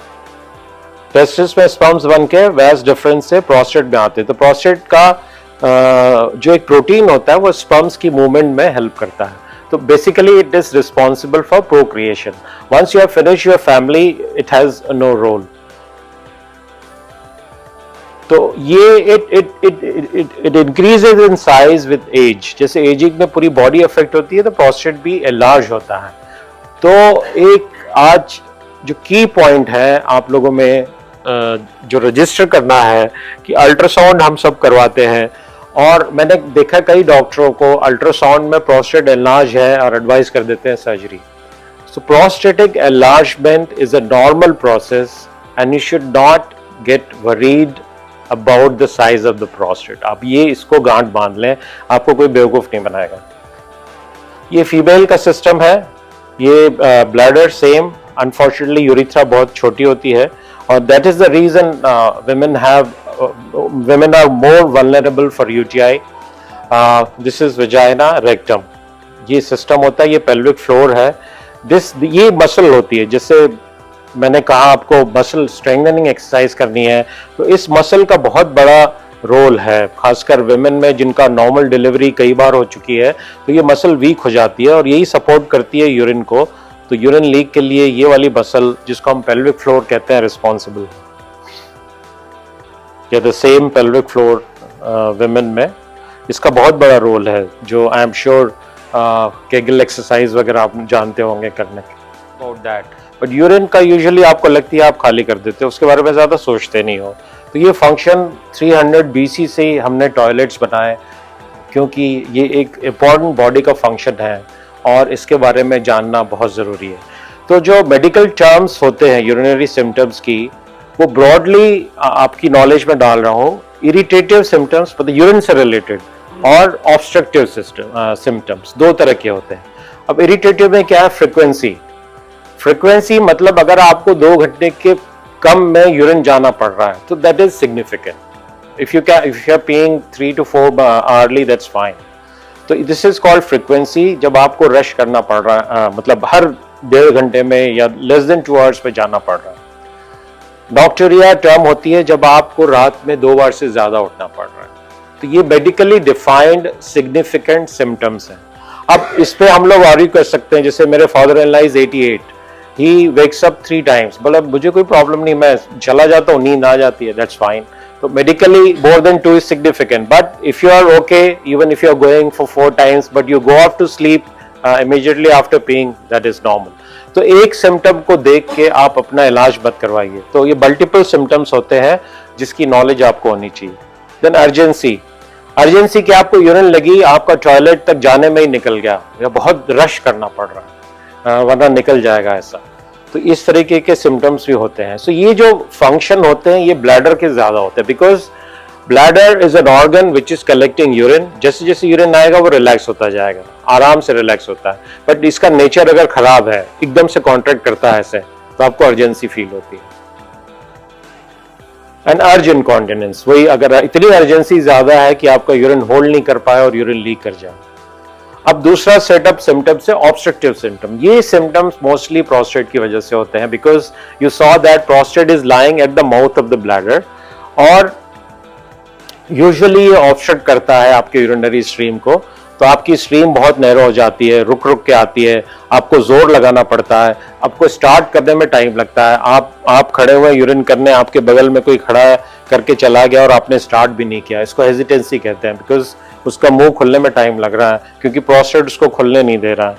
टेस्टिस में स्पर्म्स बन के वैस डिफरेंस से प्रोस्टेट में आते हैं. तो प्रोस्टेट का जो एक प्रोटीन होता है वो स्पर्म्स की मूवमेंट में हेल्प करता है. तो basically it is responsible for procreation. Once you have finish your family it has no role. तो ये it increases in size with age. जैसे एजिंग में पूरी बॉडी अफेक्ट होती है तो प्रोस्टेट भी एनलार्ज होता है. तो एक आज जो की पॉइंट है आप लोगों में जो रजिस्टर करना है कि अल्ट्रासाउंड हम सब करवाते हैं, और मैंने देखा कई डॉक्टरों को अल्ट्रासाउंड में प्रोस्टेट एनलार्ज है और एडवाइस कर देते हैं surgery. So prostatic enlargement is a normal process and you should not gate worried about the size of the prostate. आप ये इसको गांठ बांध लें, आपको कोई बेवकूफ नहीं बनाएगा. ये फीमेल का सिस्टम है. ये ब्लैडर सेम, अनफॉर्चुनेटली यूरिथ्रा बहुत छोटी होती है, और that is the reason women are more vulnerable for UTI. This is vagina, rectum. ये सिस्टम होता है, ये पेल्विक फ्लोर है. ये मसल होती है. जैसे मैंने कहा आपको मसल स्ट्रेंथनिंग एक्सरसाइज करनी है, तो इस मसल का बहुत बड़ा रोल है, खासकर विमेन में जिनका नॉर्मल डिलीवरी कई बार हो चुकी है. तो ये मसल वीक हो जाती है और यही सपोर्ट करती है यूरिन को. तो यूरिन लीक के लिए ये वाली मसल जिसको हम पेल्विक फ्लोर कहते हैं रिस्पॉन्सिबल है. या the same pelvic floor women में इसका बहुत बड़ा रोल है, जो I am sure Kegel exercise वगैरह आप जानते होंगे करने अबाउट दैट. बट यूरिन का यूजुअली आपको लगती है आप खाली कर देते हो, उसके बारे में ज़्यादा सोचते नहीं हो. तो ये फंक्शन 300 BC से ही हमने टॉयलेट्स बनाए, क्योंकि ये एक इम्पॉर्टेंट बॉडी का फंक्शन है और इसके बारे में जानना बहुत ज़रूरी है. तो जो मेडिकल टर्म्स होते हैं यूरिनरी सिम्टम्स की, वो ब्रॉडली आपकी नॉलेज में डाल रहा हूँ. इरिटेटिव सिम्टम्स मतलब यूरिन से रिलेटेड, और ऑब्स्ट्रक्टिव सिम्टम्स, 2 तरह के होते हैं. अब इरिटेटिव में क्या है? फ्रिक्वेंसी मतलब अगर आपको 2 घंटे के कम में यूरिन जाना पड़ रहा है तो that is significant. If you are peeing 3 to 4 hourly that's fine. तो दिस इज कॉल्ड फ्रिक्वेंसी. जब आपको रश करना पड़ रहा है, मतलब हर 1.5 घंटे में या लेस देन 2 hours पे जाना पड़ रहा है. नॉक्टूरिया टर्म होती है जब आपको रात में 2 बार से ज्यादा उठना पड़ रहा है. तो ये मेडिकली डिफाइंड सिग्निफिकेंट सिम्टम्स हैं. अब इस पे हम लोग आर्ग्यू कर सकते हैं. जैसे मेरे father in law is 88, he wakes up 3 times. बोला मुझे कोई प्रॉब्लम नहीं, मैं चला जाता हूँ, नींद आ जाती है, दैट्स फाइन. तो medically more than 2 is significant. But if you are okay, even if you are going for 4 times, but you go off to sleep immediately after peeing, that is normal. तो एक symptom को देख के आप अपना इलाज मत करवाइए. तो ये मल्टीपल सिम्टम्स होते हैं जिसकी नॉलेज आपको होनी चाहिए. देन अर्जेंसी कि आपको यूरिन लगी, आपका टॉयलेट तक जाने में ही निकल गया, या बहुत रश करना पड़ रहा है, वरना निकल जाएगा ऐसा. तो इस तरीके के सिम्टम्स भी होते हैं. सो ये जो फंक्शन होते हैं ये ब्लैडर के ज्यादा होते हैं, because bladder is an organ which is collecting urine. जैसे जैसे यूरिन आएगा वो रिलैक्स होता जाएगा, आराम से रिलैक्स होता है. बट इसका नेचर अगर खराब है, एकदम से कॉन्ट्रैक्ट करता है ऐसे, तो आपको अर्जेंसी फील होती है. एंड अर्ज इनकॉन्टिनेंस, वही अगर इतनी अर्जेंसी ज्यादा है कि आपका यूरिन होल्ड नहीं कर पाए और यूरिन लीक कर जाए. अब दूसरा सेटअप सिम्टम्स है ऑब्स्ट्रक्टिव सिम्टम। ये सिम्टम्स मोस्टली प्रोस्टेट की वजह से होते हैं, because you saw that prostate is lying at the mouth of the bladder, और यूजुअली ये ऑब्स्ट्रक्ट करता है आपके यूरिनरी स्ट्रीम को, तो आपकी स्ट्रीम बहुत नैरो हो जाती है, रुक रुक के आती है, आपको जोर लगाना पड़ता है, आपको स्टार्ट करने में टाइम लगता है। आप खड़े हुए यूरिन करने, आपके बगल में कोई खड़ा है करके चला गया और आपने स्टार्ट भी नहीं किया, इसको हेजिटेंसी कहते हैं, बिकॉज उसका मुंह खुलने में टाइम लग रहा है क्योंकि प्रोस्टेट उसको खुलने नहीं दे रहा है।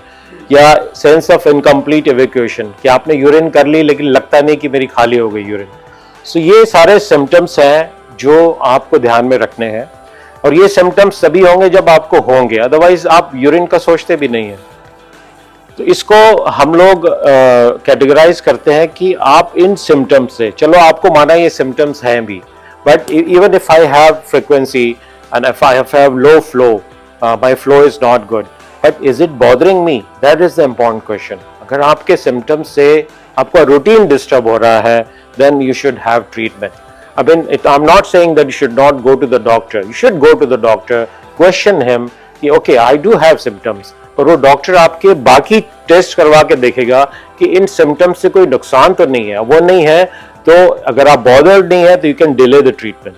या सेंस ऑफ इनकम्प्लीट इवैक्यूएशन, कि आपने यूरिन कर ली लेकिन लगता नहीं कि मेरी खाली हो गई यूरिन। सो ये सारे सिम्टम्स हैं जो आपको ध्यान में रखने हैं, और ये सिम्टम्स तभी होंगे जब आपको होंगे, अदरवाइज आप यूरिन का सोचते भी नहीं है। तो इसको हम लोग कैटेगराइज करते हैं कि आप इन सिम्टम्स से, चलो आपको माना ये सिम्टम्स हैं भी, but even if I have frequency and if I have low flow, my flow is not good, but is it bothering me? That is the important question. अगर आपके सिम्टम्स से आपका रूटीन डिस्टर्ब हो रहा है, then you should have treatment. I mean, I'm not saying that you should not go to the doctor. You should go to the doctor, question him कि okay, I do have symptoms. पर वो doctor आपके बाकी test करवा के देखेगा कि इन symptoms से कोई नुकसान तो नहीं है। वो नहीं है तो अगर आप बॉदर्ड नहीं है तो you can delay the treatment.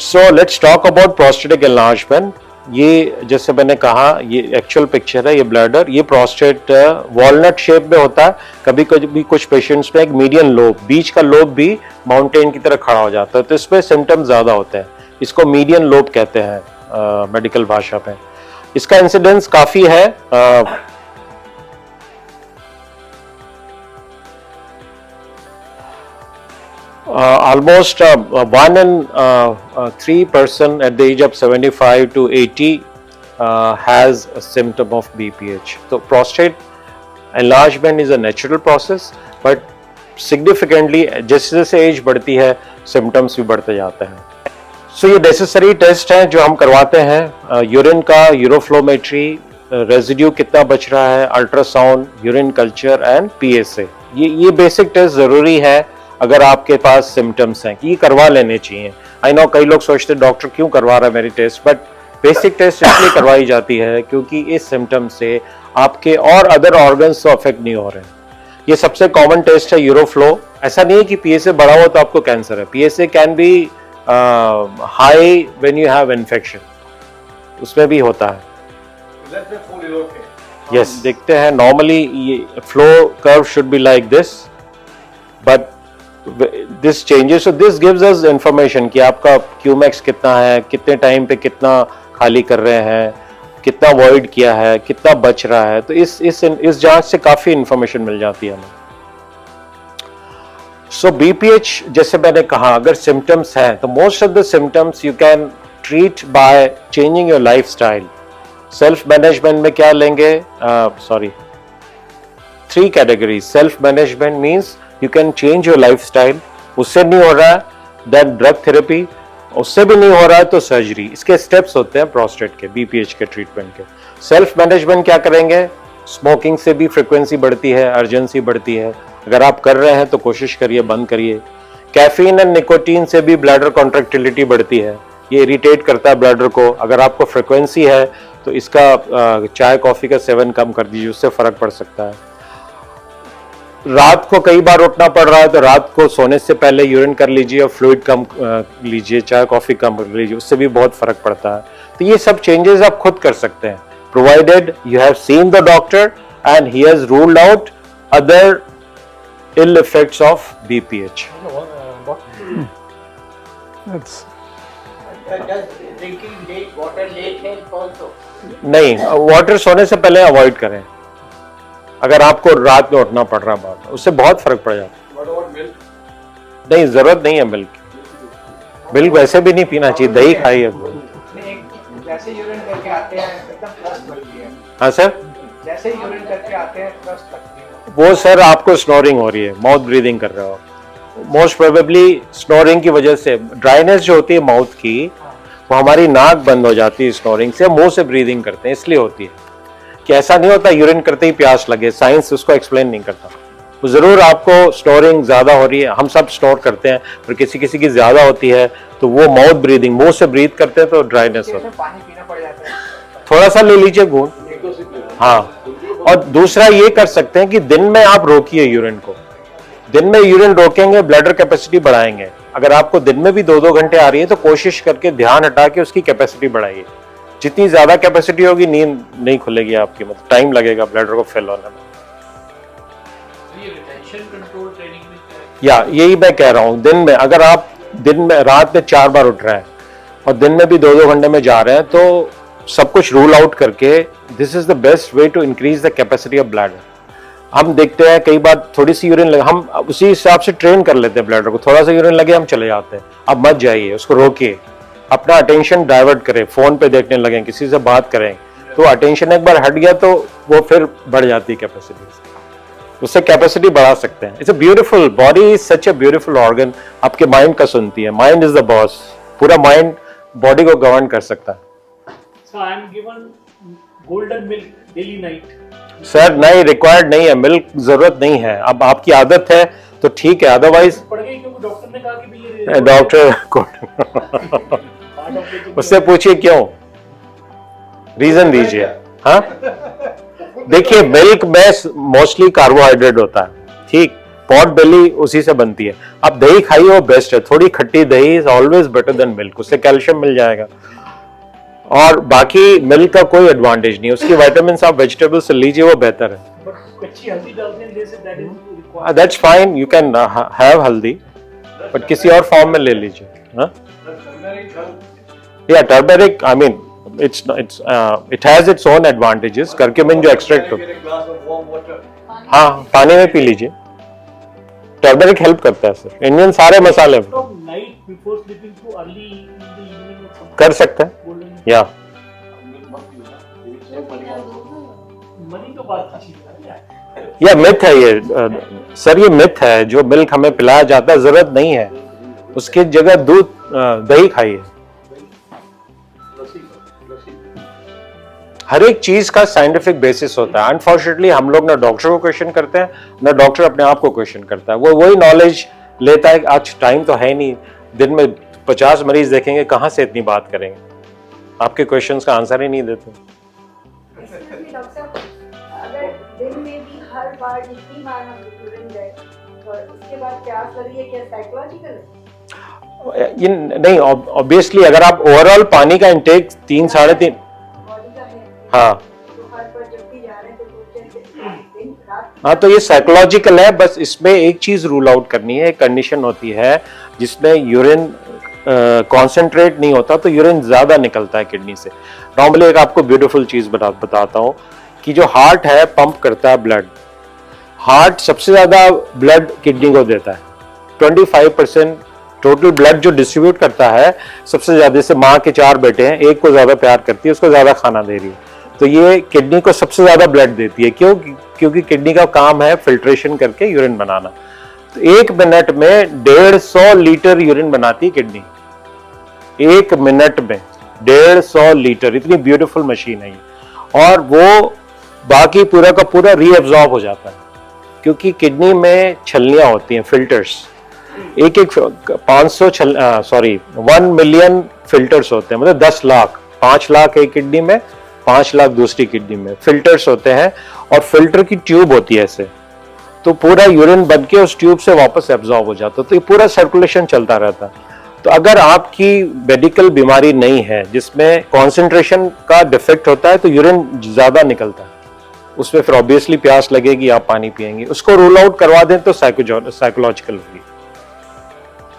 So let's talk about prostatic enlargement. ये जैसे मैंने कहा, ये एक्चुअल पिक्चर है, ये ब्लैडर, ये प्रोस्टेट वॉलनट शेप में होता है। कभी कभी कुछ पेशेंट्स में एक मीडियन लोब, बीच का लोब भी माउंटेन की तरह खड़ा हो जाता है, तो इसमें सिम्टम्स ज्यादा होते हैं। इसको मीडियन लोब कहते हैं मेडिकल भाषा में। इसका इंसिडेंस काफी है, almost 1 in 3 person at the age of 75 to 80 has a symptom of BPH. So prostate enlargement is a natural process, but significantly जैसे जैसे एज बढ़ती है symptoms भी बढ़ते जाते हैं। So ये necessary टेस्ट हैं जो हम करवाते हैं, यूरिन का यूरोफ्लोमेट्री, रेजिड्यू कितना बच रहा है, ultrasound, urine culture and PSA। ये बेसिक टेस्ट जरूरी है अगर आपके पास सिम्टम्स हैं, कि ये करवा लेने चाहिए। आई नो कई लोग सोचते हैं डॉक्टर क्यों करवा रहा है मेरी टेस्ट, बट बेसिक टेस्ट इसलिए करवाई जाती है क्योंकि इस सिम्टम से आपके और अदर ऑर्गन्स तो अफेक्ट नहीं हो रहे हैं। ये सबसे कॉमन टेस्ट है यूरोफ्लो। ऐसा नहीं है कि PSA बढ़ा हुआ तो आपको कैंसर है। PSA can be high when you have infection, उसमें भी होता है। यस, देखते हैं नॉर्मली ये flow curve should be like this, but this changes, so this gives us information कि आपका क्यूमैक्स कितना है, कितने टाइम पे कितना खाली कर रहे हैं, कितना वॉइड किया है, कितना बच रहा है। तो इस जांच से काफी इंफॉर्मेशन मिल जाती है हमें। सो BPH जैसे मैंने कहा, अगर सिम्टम्स हैं तो most of the symptoms you can treat by changing your lifestyle. Self management में क्या लेंगे, 3 categories. Self management means you can change your lifestyle, उससे नहीं हो रहा है देन ड्रग थेरेपी, उससे भी नहीं हो रहा है तो सर्जरी। इसके स्टेप्स होते हैं प्रोस्टेट के, BPH के ट्रीटमेंट के। सेल्फ मैनेजमेंट क्या करेंगे, स्मोकिंग से भी फ्रीक्वेंसी बढ़ती है, अर्जेंसी बढ़ती है। अगर आप कर रहे हैं तो कोशिश करिए बंद करिए। कैफीन एंड निकोटीन से भी ब्लैडर कॉन्ट्रैक्टिलिटी बढ़ती है, ये इरिटेट करता है ब्लैडर को। अगर आपको फ्रीक्वेंसी है तो इसका चाय कॉफी का सेवन कम कर दीजिए, उससे फर्क पड़ सकता है। रात को कई बार उठना पड़ रहा है तो रात को सोने से पहले यूरिन कर लीजिए और फ्लूइड कम लीजिए, चाय कॉफी कम कर लीजिए, उससे भी बहुत फर्क पड़ता है। तो ये सब चेंजेस आप खुद कर सकते हैं, provided you have seen the doctor and he has ruled out other ill effects of BPH. That's Does drinking late water late help also? नहीं, वाटर सोने से पहले अवॉइड करें। अगर आपको रात में उठना पड़ रहा है, उससे बहुत फर्क पड़ जाता है। What about milk? नहीं, जरूरत नहीं है मिल्क की। मिल्क वैसे भी नहीं पीना चाहिए, दही खाइए। जैसे यूरिन करके आते हैं एकदम प्लस लगती है। हाँ सर, जैसे यूरिन करके आते हैं प्लस लगती है। वो सर आपको स्नोरिंग हो रही है, माउथ ब्रीदिंग कर रहे हो, मोस्ट प्रोबेबली स्नोरिंग की वजह से। ड्राइनेस जो होती है माउथ की, वो हमारी नाक बंद हो जाती है स्नोरिंग से, मुंह से ब्रीदिंग करते हैं, इसलिए होती है। कि ऐसा नहीं होता यूरिन करते ही प्यास लगे, साइंस उसको एक्सप्लेन नहीं करता। वो ज़रूर आपको स्टोरिंग ज़्यादा हो रही है, हम सब स्टोर करते हैं, पर किसी किसी की ज़्यादा होती है तो वो माउथ ब्रीदिंग, मुंह से ब्रीथ करते हैं तो ड्राइनेस होता है। पानी पीना पड़ जाता है। थोड़ा सा ले लीजिए घूंट। हाँ, और दूसरा ये कर सकते हैं कि दिन में आप रोकिए यूरिन को। दिन में यूरिन रोकेंगे, ब्लैडर कैपेसिटी बढ़ाएंगे। अगर आपको दिन में भी 2-2 घंटे आ रही है तो कोशिश करके ध्यान हटा के उसकी कैपेसिटी बढ़ाइए। जितनी ज्यादा कैपेसिटी होगी नींद नहीं खुलेगी आपकी, मतलब टाइम लगेगा ब्लैडर को फिल होने में। ये रिटेंशन कंट्रोल ट्रेनिंग में क्या है? या यही मैं कह रहा हूँ, दिन में अगर आप दिन में रात में 4 बार उठ रहे हैं और दिन में भी 2-2 घंटे में जा रहे हैं तो सब कुछ रूल आउट करके this is the best way to increase the capacity of bladder. हम देखते हैं कई बार थोड़ी सी यूरिन लगे, हम उसी हिसाब से ट्रेन कर लेते हैं ब्लैडर को, थोड़ा सा यूरिन लगे हम चले जाते हैं। अब मत जाइए, उसको रोकिए, अपना अटेंशन डाइवर्ट करें, फोन पे देखने लगे, किसी से बात करें, तो अटेंशन एक बार हट गया तो वो फिर बढ़ जाती है कैपेसिटी, उससे कैपेसिटी बढ़ा सकते हैं। It's a beautiful body, is such a beautiful organ, आपके माइंड का सुनती है, माइंड इज द बॉस, पूरा माइंड बॉडी को गवर्न कर सकता है। So I am given golden milk daily night. Sir नहीं, रिक्वायर्ड नहीं है, मिल्क जरूरत नहीं है, अब आपकी आदत है तो ठीक है, अदरवाइज पड़ गई क्योंकि डॉक्टर ने कहा कि भाई ये डॉक्टर को part of it- उससे पूछिए क्यों, रीजन दीजिए। हाँ, देखिए मिल्क में मोस्टली कार्बोहाइड्रेट होता है, ठीक, पॉट बेली उसी से बनती है। अब दही खाइए, वो बेस्ट है, थोड़ी खट्टी दही is always better than milk, उससे कैल्शियम मिल जाएगा। और बाकी मिल्क का कोई एडवांटेज नहीं, उसकी विटामिन आप वेजिटेबल से लीजिए, वो बेहतर है। But कच्ची हल्दी डालते हैं जैसे that is required. That's fine, you can have हल्दी, बट किसी और फॉर्म में ले लीजिए। हाँ, या turmeric, I mean it has its own advantages. Curcumin जो एक्सट्रैक्ट होता है, glass of warm water. हाँ, पानी में पी लीजिए, टर्मरिक हेल्प करता है सर। इंडियन सारे मसाले From night before sleeping to early in the evening or something. कर सकते हैं, Golden या मनी तो बात की चीज है। या मिथ है ये सर, ये मिथ है, जो मिल्क हमें पिलाया जाता है जरूरत नहीं है, उसकी जगह दूध दही खाइए। हर एक चीज का साइंटिफिक बेसिस होता है। अनफॉर्चुनेटली हम लोग ना डॉक्टर को क्वेश्चन करते हैं, ना डॉक्टर अपने आप को क्वेश्चन करता है, वो वही नॉलेज लेता है। आज टाइम तो है नहीं, दिन में 50 मरीज देखेंगे, कहाँ से इतनी बात करेंगे, आपके क्वेश्चंस का आंसर ही नहीं देते। डॉक्टर साहब, अगर दिन में भी हर बार जितनी बार हम यूरिन गए तो उसके बाद प्यास लग रही है, क्या साइकोलॉजिकल है? ये नहीं, ऑब्वियसली अगर आप ओवरऑल पानी का इंटेक 3-3.5, बॉडी का है हाँ तो हर बार जब भी जा रहे हैं तो दिन रात हाँ, तो ये साइकोलॉजिकल है। बस इसमें एक चीज रूल आउट करनी है, एक कंडीशन होती है जिसमें यूरिन कॉन्सेंट्रेट नहीं होता तो यूरिन ज्यादा निकलता है किडनी से। नॉर्मली एक आपको ब्यूटीफुल चीज बताता हूँ कि जो हार्ट है पंप करता है ब्लड, हार्ट सबसे ज्यादा ब्लड किडनी को देता है। 25% टोटल ब्लड जो डिस्ट्रीब्यूट करता है सबसे ज्यादा, जैसे माँ के 4 बेटे हैं, एक को ज्यादा प्यार करती है, उसको ज्यादा खाना दे रही है, तो ये किडनी को सबसे ज्यादा ब्लड देती है। क्यों? क्योंकि किडनी का काम है फिल्ट्रेशन करके यूरिन बनाना। तो 1 मिनट में 150 लीटर यूरिन बनाती है किडनी, 1 मिनट में 150 लीटर, इतनी ब्यूटीफुल मशीन है ये। और वो बाकी पूरा का पूरा रीअब्जॉर्ब हो जाता है, क्योंकि किडनी में छलनियां होती हैं, फिल्टर्स, एक 1 मिलियन फिल्टर्स होते हैं, मतलब 10 लाख, 5 लाख एक किडनी में, 5 लाख दूसरी किडनी में फिल्टर्स होते हैं। और फिल्टर की ट्यूब होती है ऐसे, तो पूरा यूरिन बन के उस ट्यूब से वापस एब्जॉर्ब हो जाता है, तो ये पूरा सर्कुलेशन चलता रहता है। तो अगर आपकी मेडिकल बीमारी नहीं है जिसमें कॉन्सेंट्रेशन का डिफेक्ट होता है तो यूरिन ज्यादा निकलता है, उसमें फिर ऑब्वियसली प्यास लगेगी, आप पानी पिएंगे, उसको रूल आउट करवा दें तो साइकोलॉजिकल होगी।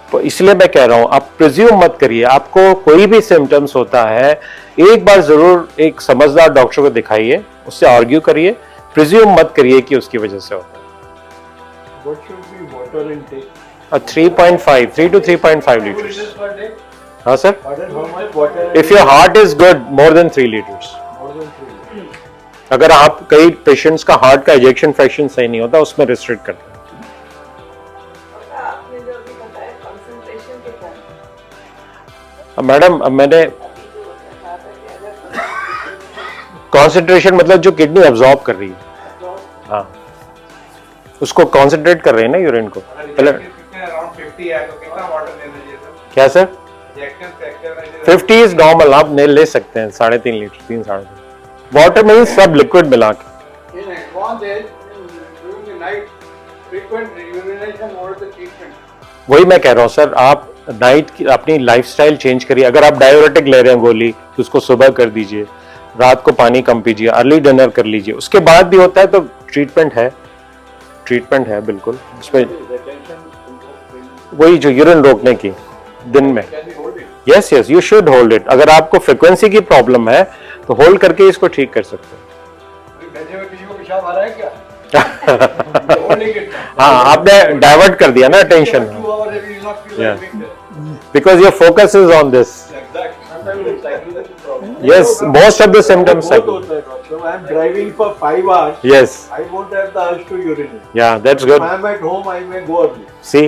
तो इसलिए मैं कह रहा हूं, आप प्रिज्यूम मत करिए। आपको कोई भी सिम्टम्स होता है, एक बार जरूर एक समझदार डॉक्टर को दिखाइए, उससे आर्ग्यू करिए, प्रिज्यूम मत करिए कि उसकी वजह से होता है। What should be water intake? 3 to 3.5 liters. Liters per day. हाँ sir, Pardon, how much water? If your heart is good, more than 3 litres. More than 3 liters. अगर आप, कई पेशेंट्स का हार्ट का इजेक्शन फ्रैक्शन सही नहीं होता, उसमें रिस्ट्रिक्ट करते हैं। आपने जो अभी बताया कंसंट्रेशन के कारण अब मैडम, अब मैंने कहा था कि अगर कॉन्सेंट्रेशन मतलब जो किडनी एब्जॉर्ब कर रही है, हाँ, उसको कॉन्सेंट्रेट कर रहे हैं ना यूरिन को पहले। अराउंड 50 है तो कितना वाटर लेना चाहिए सर? क्या sir? Injection fracture 50 is normal, आप ले सकते हैं 3.5 लीटर 3-3.5 वाटर में ही सब लिक्विड मिला के। In advanced age, during the night, frequent urination or the treatment. वही मैं कह रहा हूँ सर, आप नाइट की अपनी लाइफस्टाइल चेंज करिए। अगर आप डाययूरेटिक ले रहे हैं गोली तो उसको सुबह कर दीजिए, रात को पानी कम पीजिए, अर्ली डिनर कर लीजिए। उसके बाद भी होता है तो ट्रीटमेंट है बिल्कुल उसमें, वही जो यूरिन रोकने की दिन में। Yes you should hold it. अगर आपको फ्रिक्वेंसी की प्रॉब्लम है तो होल्ड करके इसको ठीक कर सकते हैं। भेजे में किसी को पेशाब आ रहा है क्या? Holding it. हाँ, आपने डाइवर्ट कर दिया ना attention, 2 hours if you do not feel Yeah. like doing that. Because your focus is on this. Exactly. Sometimes it's psychological problem. Yes, most of the symptoms बहुत are. होता है doctor. I am driving for 5 hours. Yes, I won't have the urge to urinate. yeah, that's If good. I am at home, I may go early. See,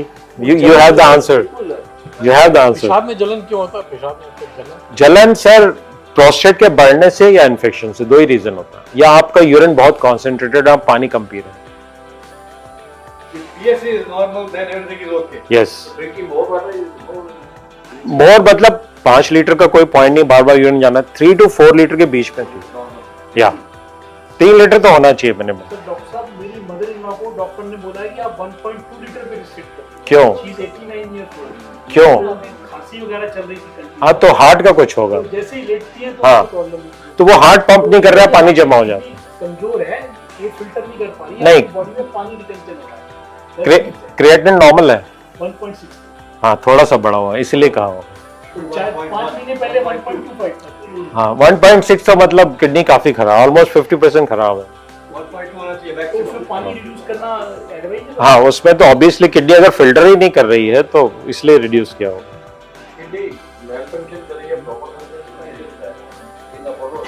you have the answer. You have the answer. पेशाब में जलन क्यों होता है? पेशाब में तो जलन जलन सर प्रोस्टेट के बढ़ने से या इन्फेक्शन से, 2 ही रीजन होता है। या आपका यूरिन बहुत कॉन्सेंट्रेटेड, आप पानी कम पी रहे हैं। If PSA is normal, then everything is okay. Yes, Drinking more water is more. मोर मतलब 5 लीटर का कोई पॉइंट नहीं, बार बार यूरिन जाना। 3 to 4 लीटर के बीच में थी, या 3 लीटर तो होना चाहिए मिनिमम। तो डॉक्टर साहब, मेरी मदर इन लॉ को डॉक्टर ने बोला है कि आप 1.2 लीटर पे रिस्ट्रिक्ट करो। क्यों? She is 89 years old. क्यों? खांसी वगैरह चल रही थी कंटिन्यू। हाँ, तो हार्ट का कुछ होगा, तो जैसे ही लेटती है तो हाँ। प्रॉब्लम तो वो हार्ट पंप नहीं कर रहा, पानी जमा हो जाता है। कमजोर है, ये फिल्टर नहीं कर पा रही है, नहीं। बॉडी में पानी रिटेंशन हो रहा है। क्रिएटिनिन नॉर्मल है, 1.6 हाँ थोड़ा सा बढ़ा हुआ है इसलिए कहा हुआ। चाहे 5 महीने पहले 1.25 था। हाँ 1.6 तो मतलब किडनी काफी खराब, ऑलमोस्ट 50% खराब है। 1.2 होना चाहिए तो maximum. उसमें पानी रिड्यूस करना एडवाइज है। हाँ, उसमें तो ऑब्वियसली किडनी अगर फिल्टर ही नहीं कर रही है तो इसलिए रिड्यूस किया होगा। Kidney malfunction करेंगे proper in the photo.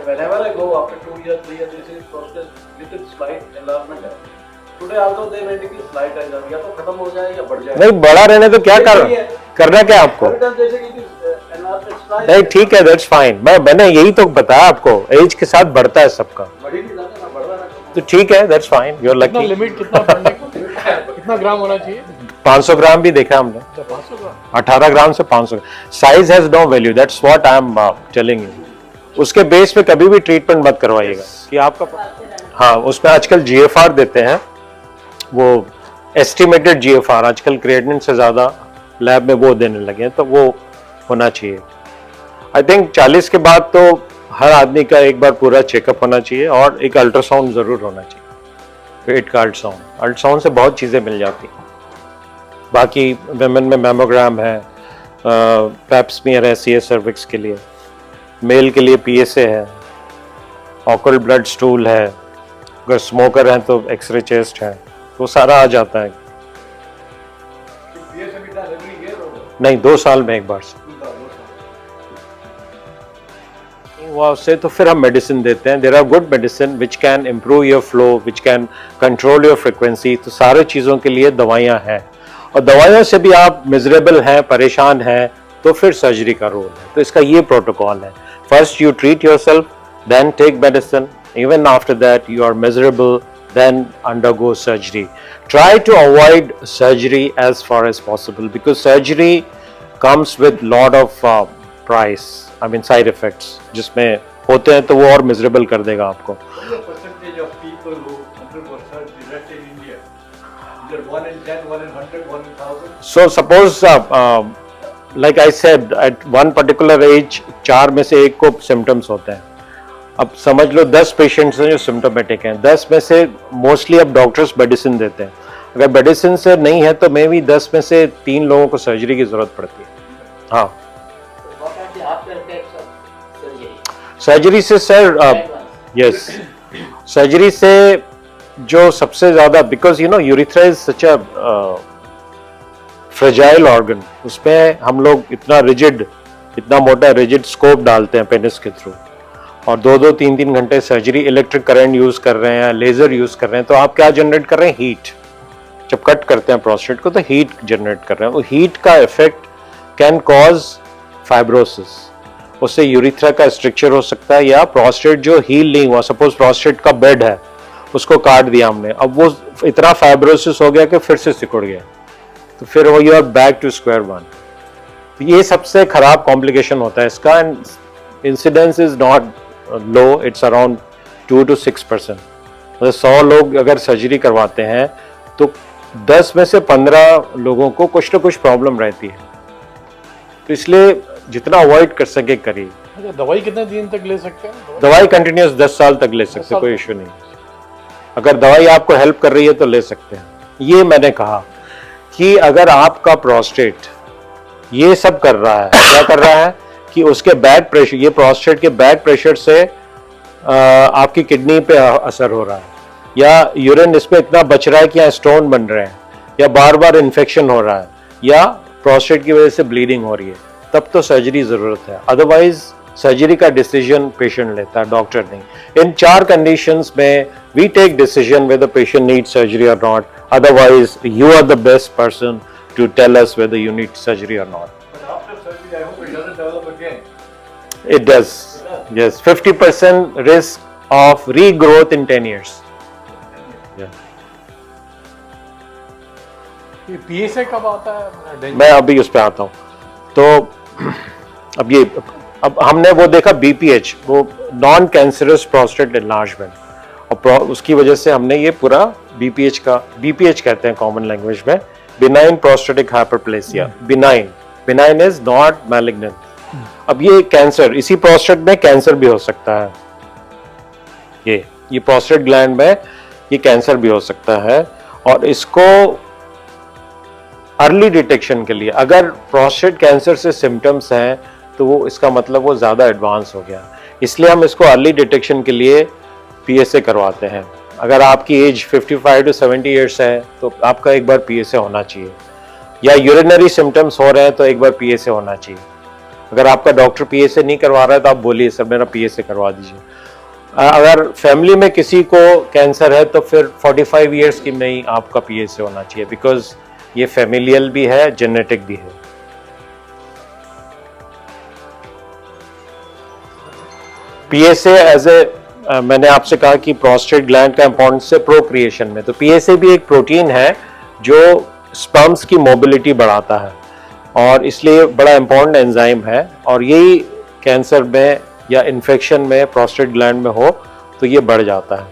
Whenever I go after 2 years, 3 years, this is process little slight enlargement है. Today also they medically slight है, या तो खत्म हो जाए या बढ़ जाए। नहीं, बड़ा रहने तो क्या करना क्या आपको? Every time जैसे कि this enlargement slight नहीं ठीक है, दैट्स फाइन। मैंने यही तो बताया आपको, एज के साथ बढ़ता है सबका, बढ़ी नहीं जाता ना, बढ़ रहा है। तो ठीक है, दैट्स फाइन, यू आर कितना लकी। लिमिट, कितना बढ़ने को कितना ग्राम होना चाहिए? 500 ग्राम भी देखा हमने, 500 ग्राम। 18 ग्राम से 500। Size has no value, that's what I am telling you. उसके बेस पे कभी भी ट्रीटमेंट मत करवाइएगा कि आपका, हाँ उसमें आजकल GFR देते हैं, वो एस्टिमेटेड GFR आजकल क्रिएटिनिन से ज्यादा लैब में वो देने लगे हैं, तो वो होना चाहिए। आई थिंक 40 के बाद तो हर आदमी का एक बार पूरा चेकअप होना चाहिए और एक अल्ट्रासाउंड जरूर होना चाहिए, पेट का अल्ट्रासाउंड से बहुत चीजें मिल जाती हैं। बाकी वेमेन में मैमोग्राम है, पैप्समियर है CA सर्विक्स के लिए, मेल के लिए PSA है, ऑकल ब्लड स्टूल है, अगर स्मोकर हैं तो एक्सरे चेस्ट है, तो सारा आ जाता है। PSA भी done every year or what? नहीं, 2 साल में एक बार से हुआ उससे तो फिर हम मेडिसिन देते हैं। There are good medicine which can improve your flow, which can control your frequency. तो सारे चीज़ों के लिए दवाइयाँ हैं, और दवाइयों से भी आप मिजरेबल हैं, परेशान हैं, तो फिर सर्जरी का रोल है। तो इसका ये प्रोटोकॉल है, first you treat yourself, then take medicine, even after that you are miserable, then undergo surgery. Try to avoid surgery as far as possible because surgery comes with lot of price, I mean side effects, जिसमें होते हैं तो वो और miserable कर देगा आपको। What is the percentage of people who undergo surgery, let's say in India? Is it 1 in 10, 1 in 100, 1 in 1000? So suppose like I said, at one particular age 4 में से 1 को symptoms होते हैं। अब समझ लो 10 पेशेंट्स हैं जो सिम्टोमेटिक हैं, 10 में से मोस्टली अब डॉक्टर्स मेडिसिन देते हैं। अगर मेडिसिन से नहीं है तो मे भी 10 में से 3 लोगों को सर्जरी की जरूरत पड़ती है। हाँ, What are the after effects of surgery? Surgery से सर, यस, सर्जरी से जो सबसे ज्यादा, because you no urethra is such a fragile organ, उसमें हम लोग इतना रिजिड, इतना मोटा रिजिड स्कोप डालते हैं पेनिस के थ्रू, और 2-2, 3-3 घंटे सर्जरी, इलेक्ट्रिक करंट यूज कर रहे हैं, लेजर यूज कर रहे हैं, तो आप क्या जनरेट कर रहे हैं? हीट। जब कट करते हैं प्रोस्टेट को तो हीट जनरेट कर रहे हैं, वो हीट का इफेक्ट कैन कॉज फाइब्रोसिस। उससे यूरिथ्रा का स्ट्रक्चर हो सकता है, या प्रोस्टेट जो हील नहीं हुआ, सपोज प्रोस्टेट का बेड है उसको काट दिया हमने, अब वो इतना फाइब्रोसिस हो गया कि फिर से सिकुड़ गया, तो फिर वो you are back to square one. ये सबसे खराब कॉम्प्लिकेशन होता है इसका, and incidence is not low, it's around 2 to 6%। मतलब 100 लोग अगर सर्जरी करवाते हैं तो 10 में से 15 लोगों को कुछ ना कुछ प्रॉब्लम रहती है, तो इसलिए जितना अवॉइड कर सके करिए। अच्छा, दवाई कितने दिन तक ले सकते हैं? दवाई कंटिन्यूस 10 साल तक ले सकते हैं, कोई इश्यू नहीं। अगर दवाई आपको हेल्प कर रही है तो ले सकते हैं। ये मैंने कहा कि अगर आपका प्रोस्टेट ये सब कर रहा है, क्या कर रहा है कि उसके बैक प्रेशर, ये प्रोस्टेट के बैक प्रेशर से आपकी किडनी पे असर हो रहा है, या यूरिन इसमें इतना बच रहा है कि यहाँ स्टोन बन रहे हैं, या बार बार इन्फेक्शन हो रहा है, या प्रोस्टेट की वजह से ब्लीडिंग हो रही है, तब तो सर्जरी जरूरत है। अदरवाइज सर्जरी का डिसीजन पेशेंट लेता है, डॉक्टर नहीं। इन 4 कंडीशंस में we take decision whether patient needs surgery or not. Otherwise, you are the best person to tell us whether you need surgery or not. But after surgery, I hope it doesn't develop again. It does. Yes, 50% risk of regrowth in 10 years. Yeah. ये PSA कब आता है? मैं अभी उस पे आता हूँ। तो अब हमने वो देखा BPH, वो नॉन कैंसरस प्रोस्टेट एनलार्जमेंट, और उसकी वजह से हमने ये पूरा BPH कहते हैं कॉमन लैंग्वेज में, benign prostatic hyperplasia. Benign is not malignant. अब ये कैंसर, इसी प्रोस्टेट में कैंसर भी हो सकता है, ये प्रोस्टेट ग्लैंड में ये कैंसर भी हो सकता है, और इसको अर्ली डिटेक्शन के लिए, अगर प्रोस्टेट कैंसर से सिम्टम्स हैं तो वो इसका मतलब वो ज़्यादा एडवांस हो गया, इसलिए हम इसको अर्ली डिटेक्शन के लिए PSA करवाते हैं। अगर आपकी एज 55 to 70 ईयर्स है तो आपका एक बार PSA होना चाहिए, या यूरिनरी सिम्टम्स हो रहे हैं तो एक बार PSA होना चाहिए। अगर आपका डॉक्टर PSA नहीं करवा रहा है तो आप बोलिए सर मेरा PSA करवा दीजिए। अगर फैमिली में किसी को कैंसर है तो फिर 45 ईयर्स की में ही आपका PSA होना चाहिए, बिकॉज ये फैमिलियल भी है, जेनेटिक भी है। PSA एज ए मैंने आपसे कहा कि प्रोस्टेट ग्लैंड का इंपॉर्टेंस है प्रोक्रिएशन में, तो PSA भी एक प्रोटीन है जो स्पर्म्स की मोबिलिटी बढ़ाता है, और इसलिए बड़ा इंपॉर्टेंट एंजाइम है, और यही कैंसर में या इन्फेक्शन में प्रोस्टेट ग्लैंड में हो तो ये बढ़ जाता है।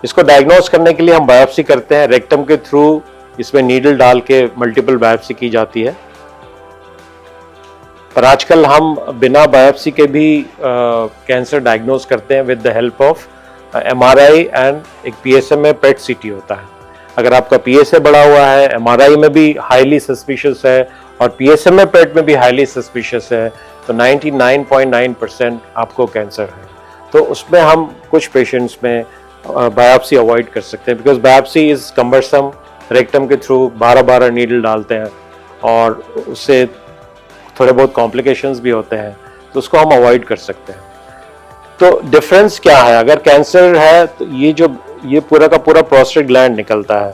इसको डायग्नोज करने के लिए हम बायोप्सी करते हैं, रेक्टम के थ्रू इसमें नीडल डाल के मल्टीपल बायोप्सी की जाती है, पर आजकल हम बिना बायोप्सी के भी कैंसर डायग्नोज करते हैं with the help of MRI and एक PSA में PET CT होता है। अगर आपका PSA बढ़ा हुआ है, MRI में भी हाईली सस्पिशियस है, और PSA में PET में भी हाईली सस्पिशियस है, तो 99.9% आपको कैंसर है। तो उसमें हम कुछ पेशेंट्स में बायोप्सी अवॉइड कर सकते हैं, because biopsy is cumbersome, rectum के थ्रू 12 नीडल डालते हैं, और उससे थोड़े बहुत कॉम्प्लिकेशंस भी होते हैं, तो उसको हम अवॉइड कर सकते हैं। तो डिफरेंस क्या है, अगर कैंसर है तो ये पूरा का पूरा प्रोस्टेट ग्लैंड निकलता है,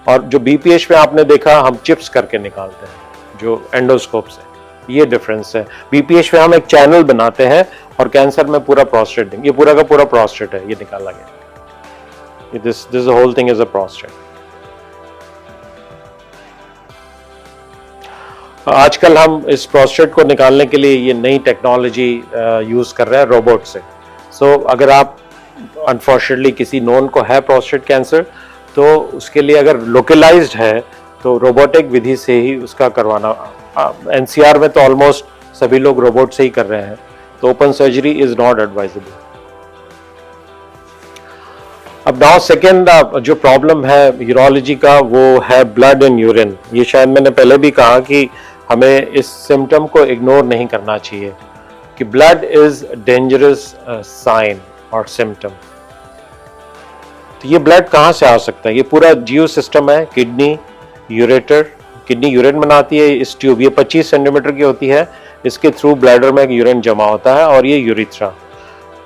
और जो BPH में आपने देखा हम चिप्स करके निकालते हैं जो एंडोस्कोप से, ये डिफरेंस है। BPH में हम एक चैनल बनाते हैं, और कैंसर में पूरा प्रोस्टेट, ये पूरा का पूरा प्रोस्टेट है, ये निकाला गया। This whole thing is a prostate. आजकल हम इस प्रोस्टेट को निकालने के लिए ये नई टेक्नोलॉजी यूज कर रहे हैं रोबोट से। सो अगर आप अनफॉर्चुनेटली किसी नोन को है प्रोस्टेट कैंसर, तो उसके लिए अगर लोकलाइज्ड है तो रोबोटिक विधि से ही उसका करवाना। NCR में तो ऑलमोस्ट सभी लोग रोबोट से ही कर रहे हैं, तो open surgery is not advisable. अब नाउ सेकेंड जो प्रॉब्लम है यूरोलॉजी का, वो है ब्लड इन यूरिन। ये शायद मैंने पहले भी कहा कि हमें इस सिम्टम को इग्नोर नहीं करना चाहिए कि ब्लड इज डेंजरस साइन और सिम्टम। तो ये ब्लड कहाँ से आ सकता है? ये पूरा जियो सिस्टम है, किडनी, यूरेटर, किडनी यूरिन बनाती है, इस ट्यूब, ये 25 सेंटीमीटर की होती है, इसके थ्रू ब्लैडर में यूरिन जमा होता है, और ये यूरिथ्रा।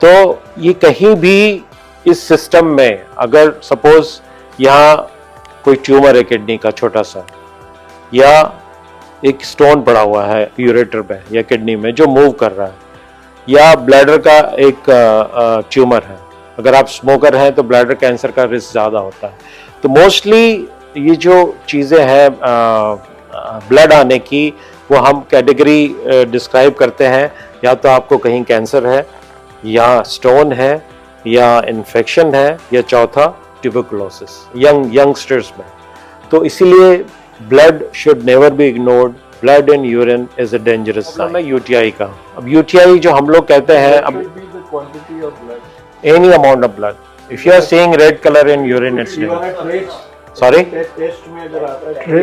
तो ये कहीं भी इस सिस्टम में अगर सपोज यहाँ कोई ट्यूमर है किडनी का छोटा सा, या एक स्टोन पड़ा हुआ है यूरेटर पे या किडनी में जो मूव कर रहा है, या ब्लैडर का एक ट्यूमर है। अगर आप स्मोकर हैं तो ब्लैडर कैंसर का रिस्क ज़्यादा होता है। तो मोस्टली ये जो चीज़ें हैं ब्लड आने की, वो हम कैटेगरी डिस्क्राइब करते हैं, या तो आपको कहीं कैंसर है, या स्टोन है, या इन्फेक्शन है, या चौथा ट्यूबरकुलोसिस यंगस्टर्स में। तो इसीलिए blood should never be ignored. Blood in urine is a dangerous sign. UTI का, अब यूटीआई जो हम लोग कहते हैं, अब any amount of blood, if you are seeing red colour in urine it's sorry,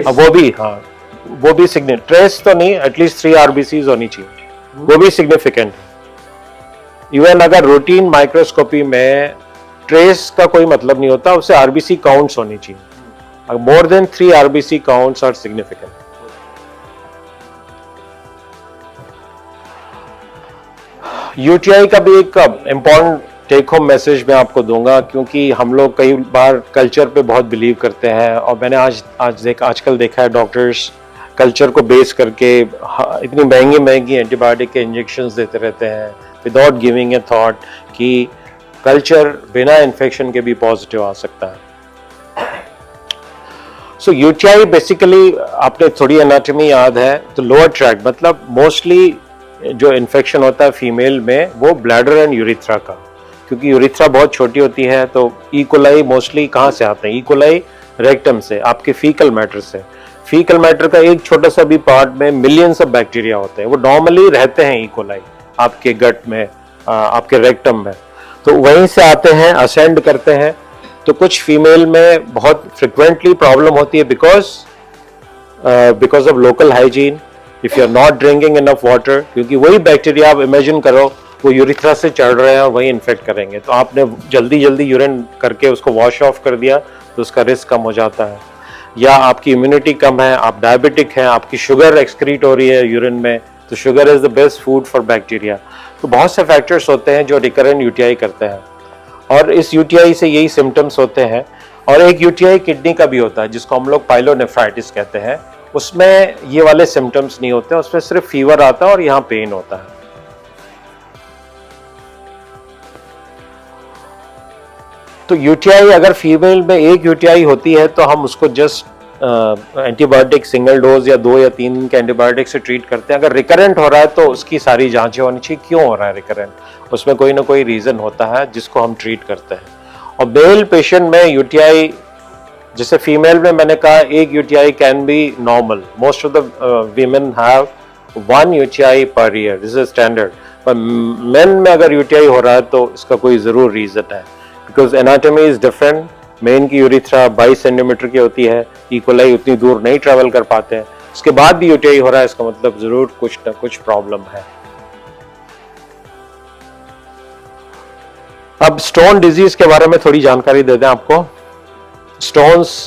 अब वो भी, हाँ वो भी सिग्निफिकेंट, ट्रेस तो नहीं, एटलीस्ट 3 RBCs होनी चाहिए, वो भी सिग्निफिकेंट। इवन अगर रूटीन माइक्रोस्कोपी में ट्रेस का कोई मतलब नहीं होता, उससे RBC काउंट्स होनी चाहिए। अगर more than 3 RBC counts are significant. UTI का भी एक इम्पॉर्टेंट टेक होम मैसेज मैं आपको दूंगा, क्योंकि हम लोग कई बार कल्चर पे बहुत बिलीव करते हैं, और मैंने आजकल देखा है डॉक्टर्स कल्चर को बेस करके इतनी महंगी एंटीबायोटिक के इंजेक्शंस देते रहते हैं विदाउट गिविंग ए थॉट कि कल्चर बिना इन्फेक्शन के भी पॉजिटिव आ सकता है। सो यूटीआई बेसिकली, आपने थोड़ी एनाटॉमी याद है तो लोअर ट्रैक्ट, मतलब मोस्टली जो इन्फेक्शन होता है फीमेल में वो ब्लैडर एंड यूरिथ्रा का, क्योंकि यूरिथ्रा बहुत छोटी होती है। तो इकोलाई मोस्टली कहाँ से आते हैं? इकोलाई रेक्टम से, आपके फीकल मैटर से। फीकल मैटर का एक छोटा सा भी पार्ट में मिलियंस ऑफ बैक्टीरिया होते हैं, वो नॉर्मली रहते हैं इकोलाई आपके गट में, आपके रेक्टम में। तो वहीं से आते हैं, असेंड करते हैं। तो कुछ फीमेल में बहुत फ्रिक्वेंटली प्रॉब्लम होती है because of local hygiene, if you are not drinking enough water, क्योंकि वही बैक्टीरिया आप इमेजिन करो वो यूरिथ्रा से चढ़ रहे हैं और वही इन्फेक्ट करेंगे। तो आपने जल्दी यूरिन करके उसको वॉश ऑफ कर दिया तो उसका रिस्क कम हो जाता है। या आपकी इम्यूनिटी कम है, आप डायबिटिक हैं, आपकी शुगर एक्सक्रीट हो रही है यूरिन में, तो sugar is the best food for bacteria. तो बहुत से फैक्टर्स होते हैं जो रिकरेंट यूटीआई करते हैं, और इस यूटीआई से यही सिम्टम्स होते हैं। और एक यूटीआई किडनी का भी होता है जिसको हम लोग पाइलोनेफ्राइटिस कहते हैं, उसमें ये वाले सिम्टम्स नहीं होते, उसमें सिर्फ फीवर आता है और यहाँ पेन होता है। तो यूटीआई अगर फीमेल में एक यूटीआई होती है तो हम उसको जस्ट एंटीबायोटिक सिंगल डोज या 2 या 3 दिन के एंटीबायोटिक से ट्रीट करते हैं। अगर रिकरेंट हो रहा है तो उसकी सारी जांचें होनी चाहिए, क्यों हो रहा है रिकरेंट, उसमें कोई ना कोई रीजन होता है जिसको हम ट्रीट करते हैं। और मेल पेशेंट में यूटीआई, जैसे फीमेल में मैंने कहा एक UTI can be normal, most of the women have 1 UTI per year, this is standard. पर मेन में अगर यूटीआई हो रहा है तो इसका कोई जरूर रीजन है, because anatomy is different. Main की यूरिथ्रा 22 सेंटीमीटर की होती है, इकोलाई उतनी दूर नहीं ट्रेवल कर पाते हैं, उसके बाद भी यूटीआई हो रहा है, इसका मतलब जरूर कुछ ना कुछ प्रॉब्लम है। अब स्टोन डिजीज के बारे में थोड़ी जानकारी दे दें आपको। स्टोन्स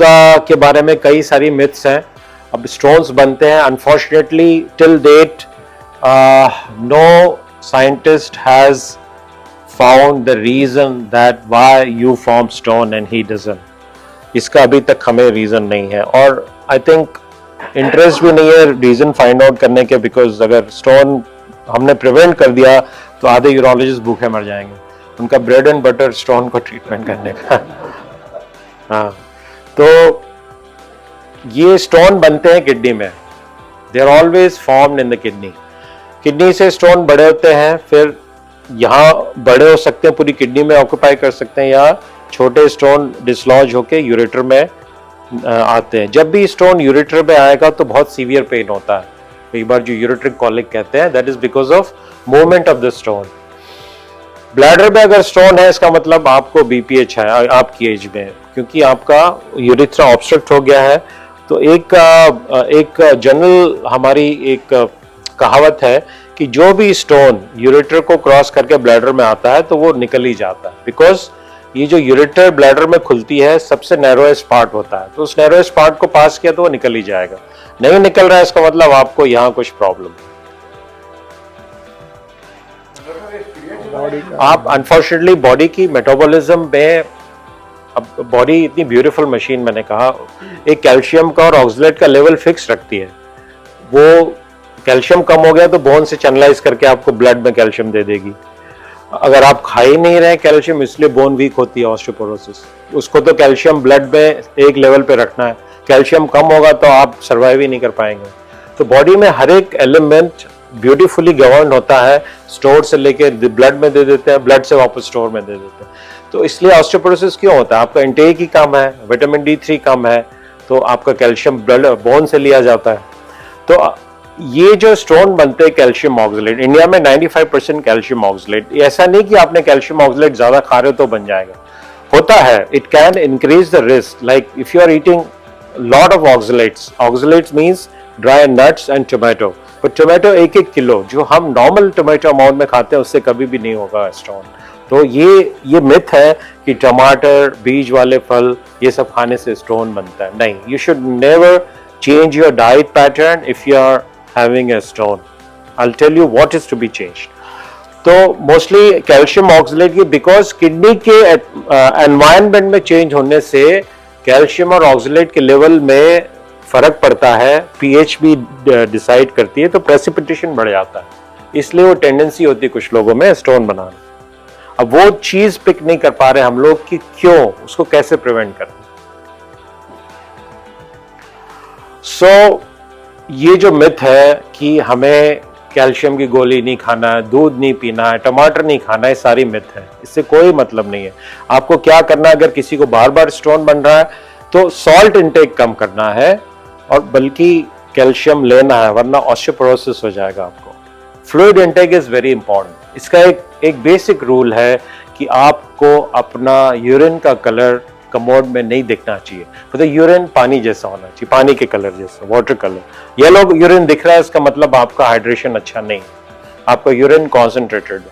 के बारे में कई सारी मिथ्स हैं। अब स्टोन्स बनते हैं, unfortunately till date no scientist has found the reason that why you form stone and he doesn't। इसका अभी तक हमें रीजन नहीं है, और आई थिंक इंटरेस्ट भी नहीं है रीजन फाइंड आउट करने के, बिकॉज अगर स्टोन हमने प्रिवेंट कर दिया तो आधे यूरोलॉजिस्ट भूखे मर जाएंगे, उनका ब्रेड एंड बटर स्टोन को ट्रीटमेंट करने का। हाँ, तो ये स्टोन बनते हैं किडनी में, they are always formed in the kidney. Kidney से स्टोन बड़े होते हैं, फिर यहाँ बड़े हो सकते हैं, पूरी किडनी में ऑक्यूपाई कर सकते हैं, या छोटे स्टोन डिसलॉज होके यूरेटर में आते हैं। जब भी स्टोन यूरेटर में आएगा तो बहुत सीवियर पेन होता है, कई बार जो यूरेट्रिक कॉलिक कहते हैं, that is because of movement of the stone. Bladder में अगर स्टोन है इसका मतलब आपको बीपीएच है आपकी एज में, क्योंकि आपका यूरिथ्रा ऑब्स्ट्रक्ट हो गया है। तो एक जनरल हमारी एक कहावत है कि जो भी स्टोन यूरेटर को क्रॉस करके ब्लैडर में आता है तो वो निकल ही जाता है, बिकॉज ये जो यूरेटर ब्लैडर में खुलती है सबसे नैरोएस्ट पार्ट होता है, तो उस नैरोएस्ट पार्ट को पास किया तो वो निकल ही जाएगा। नहीं निकल रहा है इसका मतलब आपको यहाँ कुछ प्रॉब्लम है। आप अनफॉर्चुनेटली बॉडी की मेटाबॉलिज्म में, अब बॉडी इतनी ब्यूटीफुल मशीन, मैंने कहा एक कैल्शियम का और ऑक्सलेट का लेवल फिक्स रखती है, वो कैल्शियम कम हो गया तो बोन से चैनलाइज करके आपको ब्लड में कैल्शियम दे देगी। अगर आप खा ही नहीं रहे कैल्शियम, इसलिए बोन वीक होती है, ऑस्टियोपोरोसिस। उसको तो कैल्शियम ब्लड में एक लेवल पे रखना है, कैल्शियम कम होगा तो आप सर्वाइव ही नहीं कर पाएंगे। तो बॉडी में हर एक एलिमेंट ब्यूटीफुली गवर्न होता है, स्टोर से लेके ब्लड में दे देते हैं, ब्लड से वापस स्टोर में दे देते हैं। तो इसलिए ऑस्टियोपोरोसिस क्यों होता है? आपका इंटेक ही कम है, विटामिन D3 कम है, तो आपका कैल्शियम ब्लड बोन से लिया जाता है। तो ये जो स्टोन बनते हैं कैल्शियम ऑक्सलेट, इंडिया में 95% कैल्शियम ऑक्सलेट। ऐसा नहीं कि आपने कैल्शियम ऑक्सलेट ज्यादा खा रहे हो तो बन जाएगा, होता है। It can increase the risk, like if you are eating lot of oxalates, oxalates means dry nuts and tomato, पर टोमेटो 1-1 किलो जो हम नॉर्मल टोमेटो अमाउंट में खाते हैं उससे कभी भी नहीं होगा स्टोन। तो ये मिथ है कि टमाटर, बीज वाले फल, ये सब खाने से स्टोन बनता है। नहीं, you should never change your diet pattern if you are having a stone. I'll tell you what is to be changed. तो मोस्टली कैल्शियम ऑक्सलेट की, बिकॉज किडनी के एनवायरनमेंट में चेंज होने से कैल्शियम और ऑक्सलेट के लेवल में फर्क पड़ता है, पीएच भी डिसाइड करती है, तो प्रेसिपिटेशन बढ़ जाता है। इसलिए वो टेंडेंसी होती है कुछ लोगों में स्टोन बनाना। अब वो चीज पिक नहीं कर पा रहे हम लोग कि क्यों, उसको कैसे प्रिवेंट करें। ये जो मिथ है कि हमें कैल्शियम की गोली नहीं खाना है, दूध नहीं पीना है, टमाटर नहीं खाना है, सारी मिथ है, इससे कोई मतलब नहीं है। आपको क्या करना है, अगर किसी को बार बार स्टोन बन रहा है तो सॉल्ट इंटेक कम करना है और बल्कि कैल्शियम लेना है, वरना ऑस्टियोपोरोसिस हो जाएगा आपको। Fluid intake is very important. इसका एक बेसिक रूल है कि आपको अपना यूरिन का कलर कमोड में नहीं दिखना चाहिए, मतलब यूरिन पानी जैसा होना चाहिए, पानी के कलर जैसा, वाटर कलर। येलो यूरिन दिख रहा है, इसका मतलब आपका हाइड्रेशन अच्छा नहीं है, आपका यूरिन कॉन्सेंट्रेटेड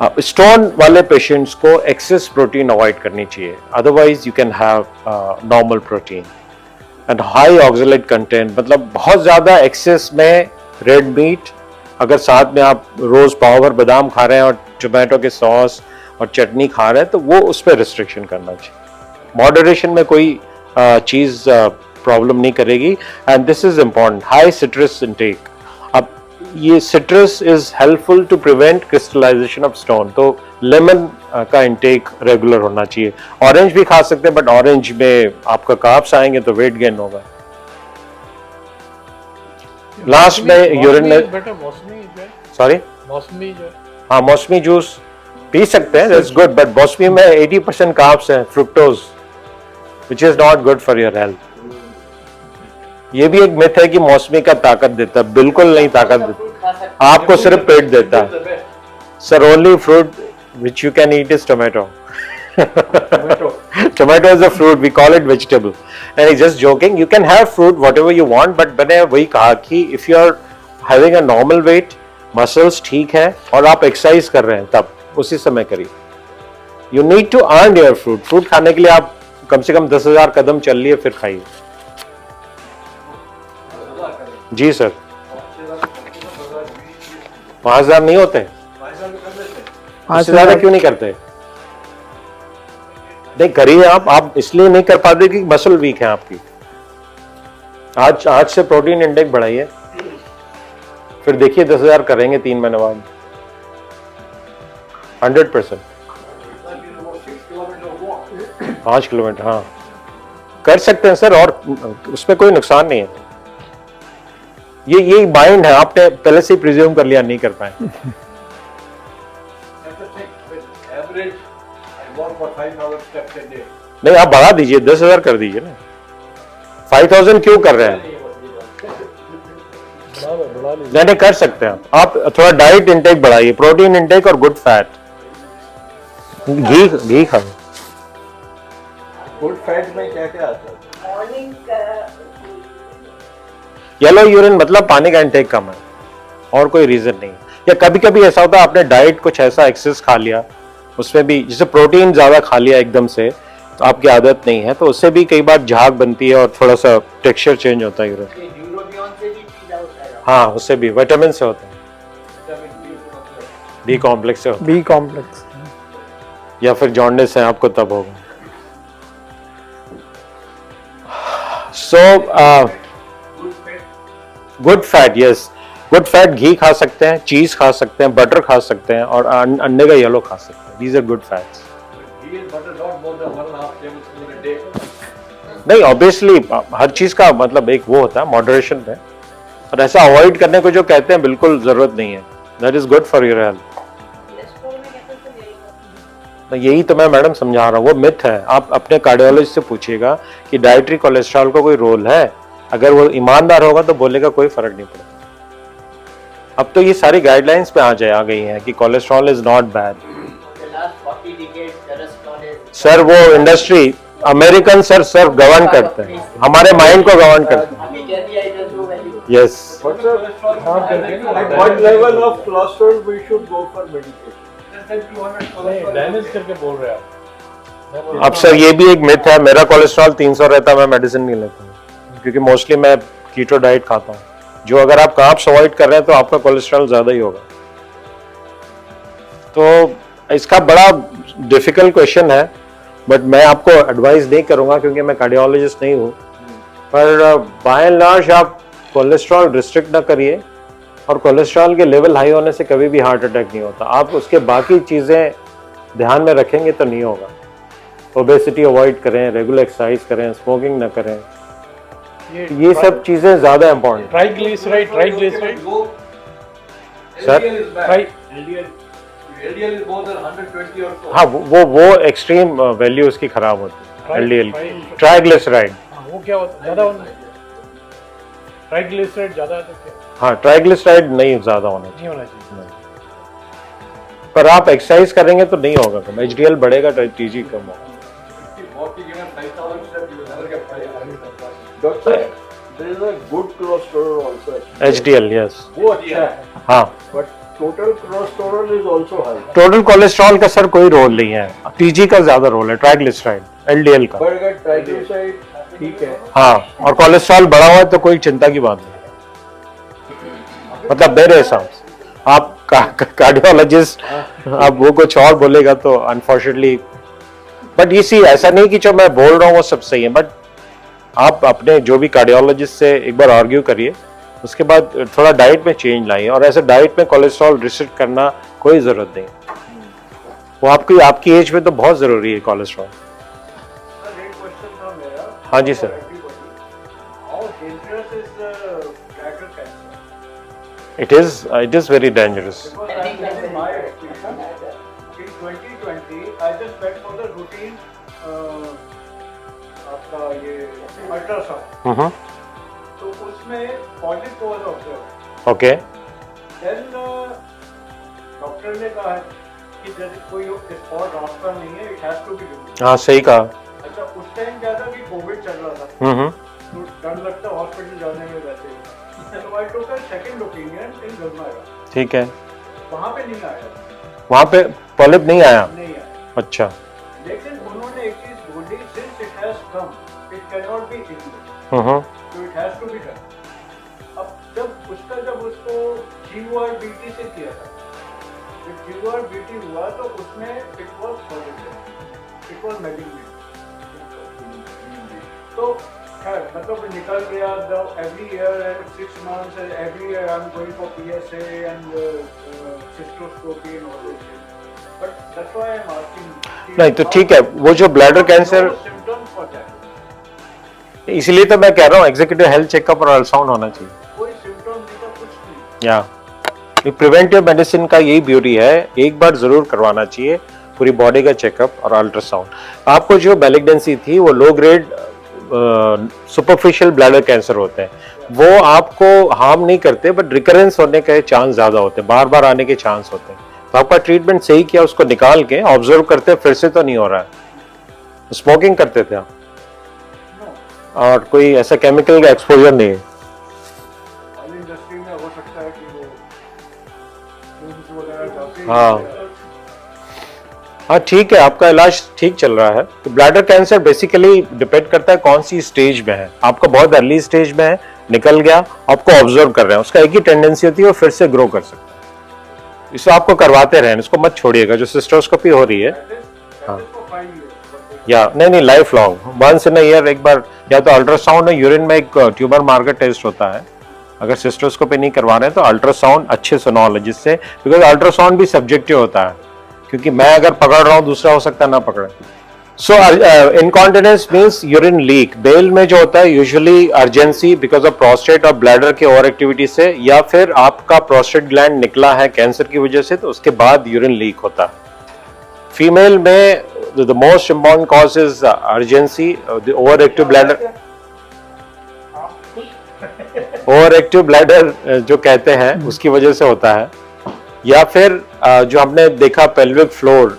है। स्टोन वाले पेशेंट्स को एक्सेस प्रोटीन अवॉइड करनी चाहिए, otherwise you can have normal protein and high oxalate content. मतलब बहुत ज्यादा एक्सेस में रेड मीट, अगर साथ में आप रोज पाव भर बादाम खा रहे हैं और टोमेटो के सॉस और चटनी खा रहे हैं तो वो उस पर रिस्ट्रिक्शन करना चाहिए। मॉडरेशन में कोई चीज प्रॉब्लम नहीं करेगी। And this is important, high citrus intake. अब ये citrus is helpful to prevent crystallisation of stone, तो लेमन का इंटेक रेगुलर होना चाहिए। ऑरेंज भी खा सकते हैं, बट ऑरेंज में आपका कार्ब्स आएंगे तो वेट गेन होगा। लास्ट में यूरिन में सॉरी मौसमी जो हाँ, मौसमी जूस पी सकते हैं, दैट्स गुड, बट मौसमी में 80% कार्ब्स हैं, fructose, which is not good for your health. ये भी एक मिथ है कि मौसमी का ताकत देता है, बिल्कुल नहीं ताकत देता, आपको सिर्फ पेट देता है। Sir, only fruit which you can eat is tomato. Tomato is a fruit, we call it vegetable. And he's just joking. You can have fruit whatever you want, but मैंने वही कहा कि if you are having a normal weight, muscles ठीक है और आप exercise कर रहे हैं, तब उसी समय करिए। You need to earn your fruit. Fruit खाने के लिए आप कम से कम 10,000 कदम चल लिए फिर खाइए। जी सर, 5,000 नहीं होते, इससे ज्यादा क्यों नहीं करते? नहीं करिए आप इसलिए नहीं कर पाते कि मसल वीक है आपकी। आज से प्रोटीन इंटेक बढ़ाइए, फिर देखिए 10,000 करेंगे 3 महीने बाद 100%। 5 किलोमीटर हाँ कर सकते हैं सर, और उसमें कोई नुकसान नहीं है। ये माइंड है, आपने पहले से प्रिज्यूम कर लिया, नहीं कर पाए। नहीं, आप बढ़ा दीजिए, 10,000 कर दीजिए ना। 5,000 क्यों कर रहे हैं? नहीं कर सकते हैं आप थोड़ा डाइट इंटेक बढ़ाइए, प्रोटीन इंटेक और गुड फैट। घी खाओ। गुड फैट में क्या क्या आता है? मॉर्निंग येलो यूरिन मतलब पानी का इंटेक कम है, और कोई रीजन नहीं। या कभी कभी ऐसा होता है आपने डाइट कुछ ऐसा एक्सेस खा लिया, उसमें भी जैसे प्रोटीन ज्यादा खा लिया एकदम से, तो आपकी आदत नहीं है, तो उससे भी कई बार झाग बनती है और थोड़ा सा टेक्सचर चेंज होता है यूरिन। से भी पीला होता है। हाँ, उससे भी विटामिन से होता है, बी कॉम्प्लेक्स से होता है, बी कॉम्प्लेक्स। या फिर जॉन्डिस है आपको तब होगा। Good fat, yes, good fat, घी खा सकते हैं, चीज खा सकते हैं, बटर खा सकते हैं और अंडे का येलो खा सकते हैं. These are good fats. Ghee and butter not more than 1.5 tablespoon a day. नहीं, ऑब्वियसली हर चीज का मतलब एक वो होता है मॉडरेशन में, और ऐसा अवॉइड करने को जो कहते हैं बिल्कुल जरूरत नहीं है. That is good for your health. Cholesterol में कैसे से नहीं तो यही तो मैं मैडम समझा रहा हूँ, वो मिथ है. आप अपने कार्डियोलॉजिस्ट से पूछिएगा कि डाइटरी कोलेस्ट्रॉल का कोई रोल है. अगर वो ईमानदार होगा तो बोलेगा कोई फर्क नहीं पड़ेगा. अब तो ये सारी गाइडलाइंस पे आ गई हैं कि cholesterol is not bad. The last 40 decades, cholesterol is. Sir वो इंडस्ट्री अमेरिकन सर गवर्न करते हैं, हमारे माइंड को गवर्न करते हैं. अभी कह दिया it has no value. Yes. At what level of cholesterol we should go for medication? Less than 200 नहीं cholesterol. डैमेज करके बोल रहे हैं आप. अब सर ये भी एक मिथ है, मेरा कोलेस्ट्रॉल 300 रहता है, मैं मेडिसिन नहीं लेता हूँ क्योंकि मोस्टली मैं कीटो डाइट खाता हूँ. जो अगर आप कार्ब्स अवॉइड कर रहे हैं तो आपका कोलेस्ट्रॉल ज्यादा ही होगा. तो इसका बड़ा डिफिकल्ट क्वेश्चन है, बट मैं आपको एडवाइस नहीं करूंगा क्योंकि मैं कार्डियोलॉजिस्ट नहीं हूँ. पर बाय एंड लार्ज आप कोलेस्ट्रॉल रिस्ट्रिक्ट ना करिए, और कोलेस्ट्रॉल के लेवल हाई होने से कभी भी हार्ट अटैक नहीं होता. आप उसके बाकी चीज़ें ध्यान में रखेंगे तो नहीं होगा. ओबेसिटी अवॉइड करें, रेगुलर एक्सरसाइज करें, स्मोकिंग ना करें, ये सब चीज़ें ज़्यादा important. Triglyceride Go. Sir? LDL is bad. Right. LDL is more than 120 or so. हाँ, वो एक्सट्रीम वैल्यू उसकी खराब होती है. LDL, triglyceride. वो क्या होता है ज़्यादा होना. ट्राइग्लिसराइड ज़्यादा है तो क्या हाँ, ट्राइग्लिसराइड नहीं ज़्यादा होना चाहिए. नहीं होना चाहिए. पर आप एक्सरसाइज करेंगे तो नहीं होगा कम. एचडीएल बढ़ेगा तो टीजी कम होगा. Walking in a 5,000 steps, you will never get tired. Doctor, there is a good cholesterol also. HDL, yes. वो अच्छा है, हाँ, but total cholesterol is also high. Total cholesterol का सर कोई रोल नहीं है, टीजी का ज्यादा रोल है, ट्राइग्लिसराइड, एलडीएल का. But अगर triglyceride ठीक है, हाँ, और कोलेस्ट्रॉल बढ़ा हुआ है तो कोई चिंता की बात नहीं. मतलब मेरे हिसाब से आप कार्डियोलॉजिस्ट आप वो कुछ और बोलेगा तो अनफॉर्चुनेटली. बट इसी ऐसा नहीं कि जो मैं बोल रहा हूँ वो सब सही है, बट आप अपने जो भी कार्डियोलॉजिस्ट से एक बार आर्ग्यू करिए, उसके बाद थोड़ा डाइट में चेंज लाइए. और ऐसे डाइट में कोलेस्ट्रॉल रिस्ट्रिक्ट करना कोई जरूरत नहीं. वो आपकी एज में तो बहुत जरूरी है कोलेस्ट्रॉल. एक क्वेश्चन था मेरा. हाँ जी sir. How dangerous is bladder cancer? It is very dangerous. Because I think in my experience, in 2020, I just went for the routine आपका ये अल्ट्रासाउंड. तो उसमें positive was observe. Okay. Then doctor ने कहा कि जैसे कोई स्पॉट रास्ता नहीं है, it has to be removed. हाँ, सही कहा. अच्छा, उस टाइम क्या था कि कोविड चल रहा था, हम्म. तो डर लगता हॉस्पिटल जाने में वैसे ही. तो आई टुक अ सेकंड ओपिनियन इन गजमारा. ठीक है. वहाँ पे नहीं आया. वहाँ पे पॉलिप नहीं आया. नहीं आया. अच्छा. लेकिन उन्होंने एक चीज बोली, since it has come it can not be ignored, hmm. so it has to be done. अब जब उसको GUR-BT से किया था, जब GUR-BT हुआ तो उसमें it was positive, it was malignant. तो खैर मतलब निकल गया. Every year and 6 months and every year I'm going for PSA and cystoscopy and all those things. But that's why I'm asking. नहीं तो ठीक है, वो जो bladder cancer, symptoms for that. इसलिए तो मैं कह रहा हूँ एग्जीक्यूटिव हेल्थ चेकअप और अल्ट्रासाउंड होना चाहिए. कोई सिम्टम नहीं था, कुछ नहीं. या प्रिवेंटिव मेडिसिन का यही ब्यूटी है, एक बार जरूर करवाना चाहिए पूरी बॉडी का चेकअप और अल्ट्रासाउंड. आपको जो मैलिग्नेंसी थी वो low grade superficial bladder cancer होते हैं, वो आपको हार्म नहीं करते, बट रिकरेंस होने के चांस ज्यादा होते हैं, बार बार आने के चांस होते हैं. तो आपका ट्रीटमेंट सही किया, उसको निकाल के ऑब्जर्व करते फिर से तो नहीं हो रहा है. स्मोकिंग करते थे आप और कोई ऐसा केमिकल का एक्सपोजर नहीं है. ऑयल इंडस्ट्री में हो सकता है कि वो फ्यूम्स वगैरह जाते हैं. हाँ ठीक है, आपका इलाज ठीक चल रहा है. तो ब्लैडर कैंसर बेसिकली डिपेंड करता है कौन सी स्टेज में है. आपका बहुत अर्ली स्टेज में है, निकल गया, आपको ऑब्जर्व कर रहे हैं, उसका एक ही टेंडेंसी होती है वो फिर से ग्रो कर सकता है. इसको आपको करवाते रहें, इसको मत छोड़िएगा. जो सिस्टोस्कोपी हो रही है, हाँ, या नहीं life long, once in a year एक बार, या तो अल्ट्रासाउंड में यूरिन में एक ट्यूमर मार्कर टेस्ट होता है, अगर सिस्टोस्कोपी नहीं करवा रहे हैं तो अल्ट्रासाउंड अच्छे से नॉलेज से, बिकॉज अल्ट्रासाउंड भी सब्जेक्टिव होता है, क्योंकि मैं अगर पकड़ रहा हूँ दूसरा हो सकता है ना पकड़े। So incontinence means urine leak. बेल में जो होता है usually urgency because of prostate और ब्लैडर के ओवर एक्टिविटी से, या फिर आपका प्रोस्टेट ग्लैंड निकला है कैंसर की वजह से, तो उसके बाद यूरिन लीक होता है। फीमेल में the most important cause is urgency, the over active bladder, over active bladder जो कहते हैं उसकी वजह से होता है, या फिर जो हमने देखा pelvic floor,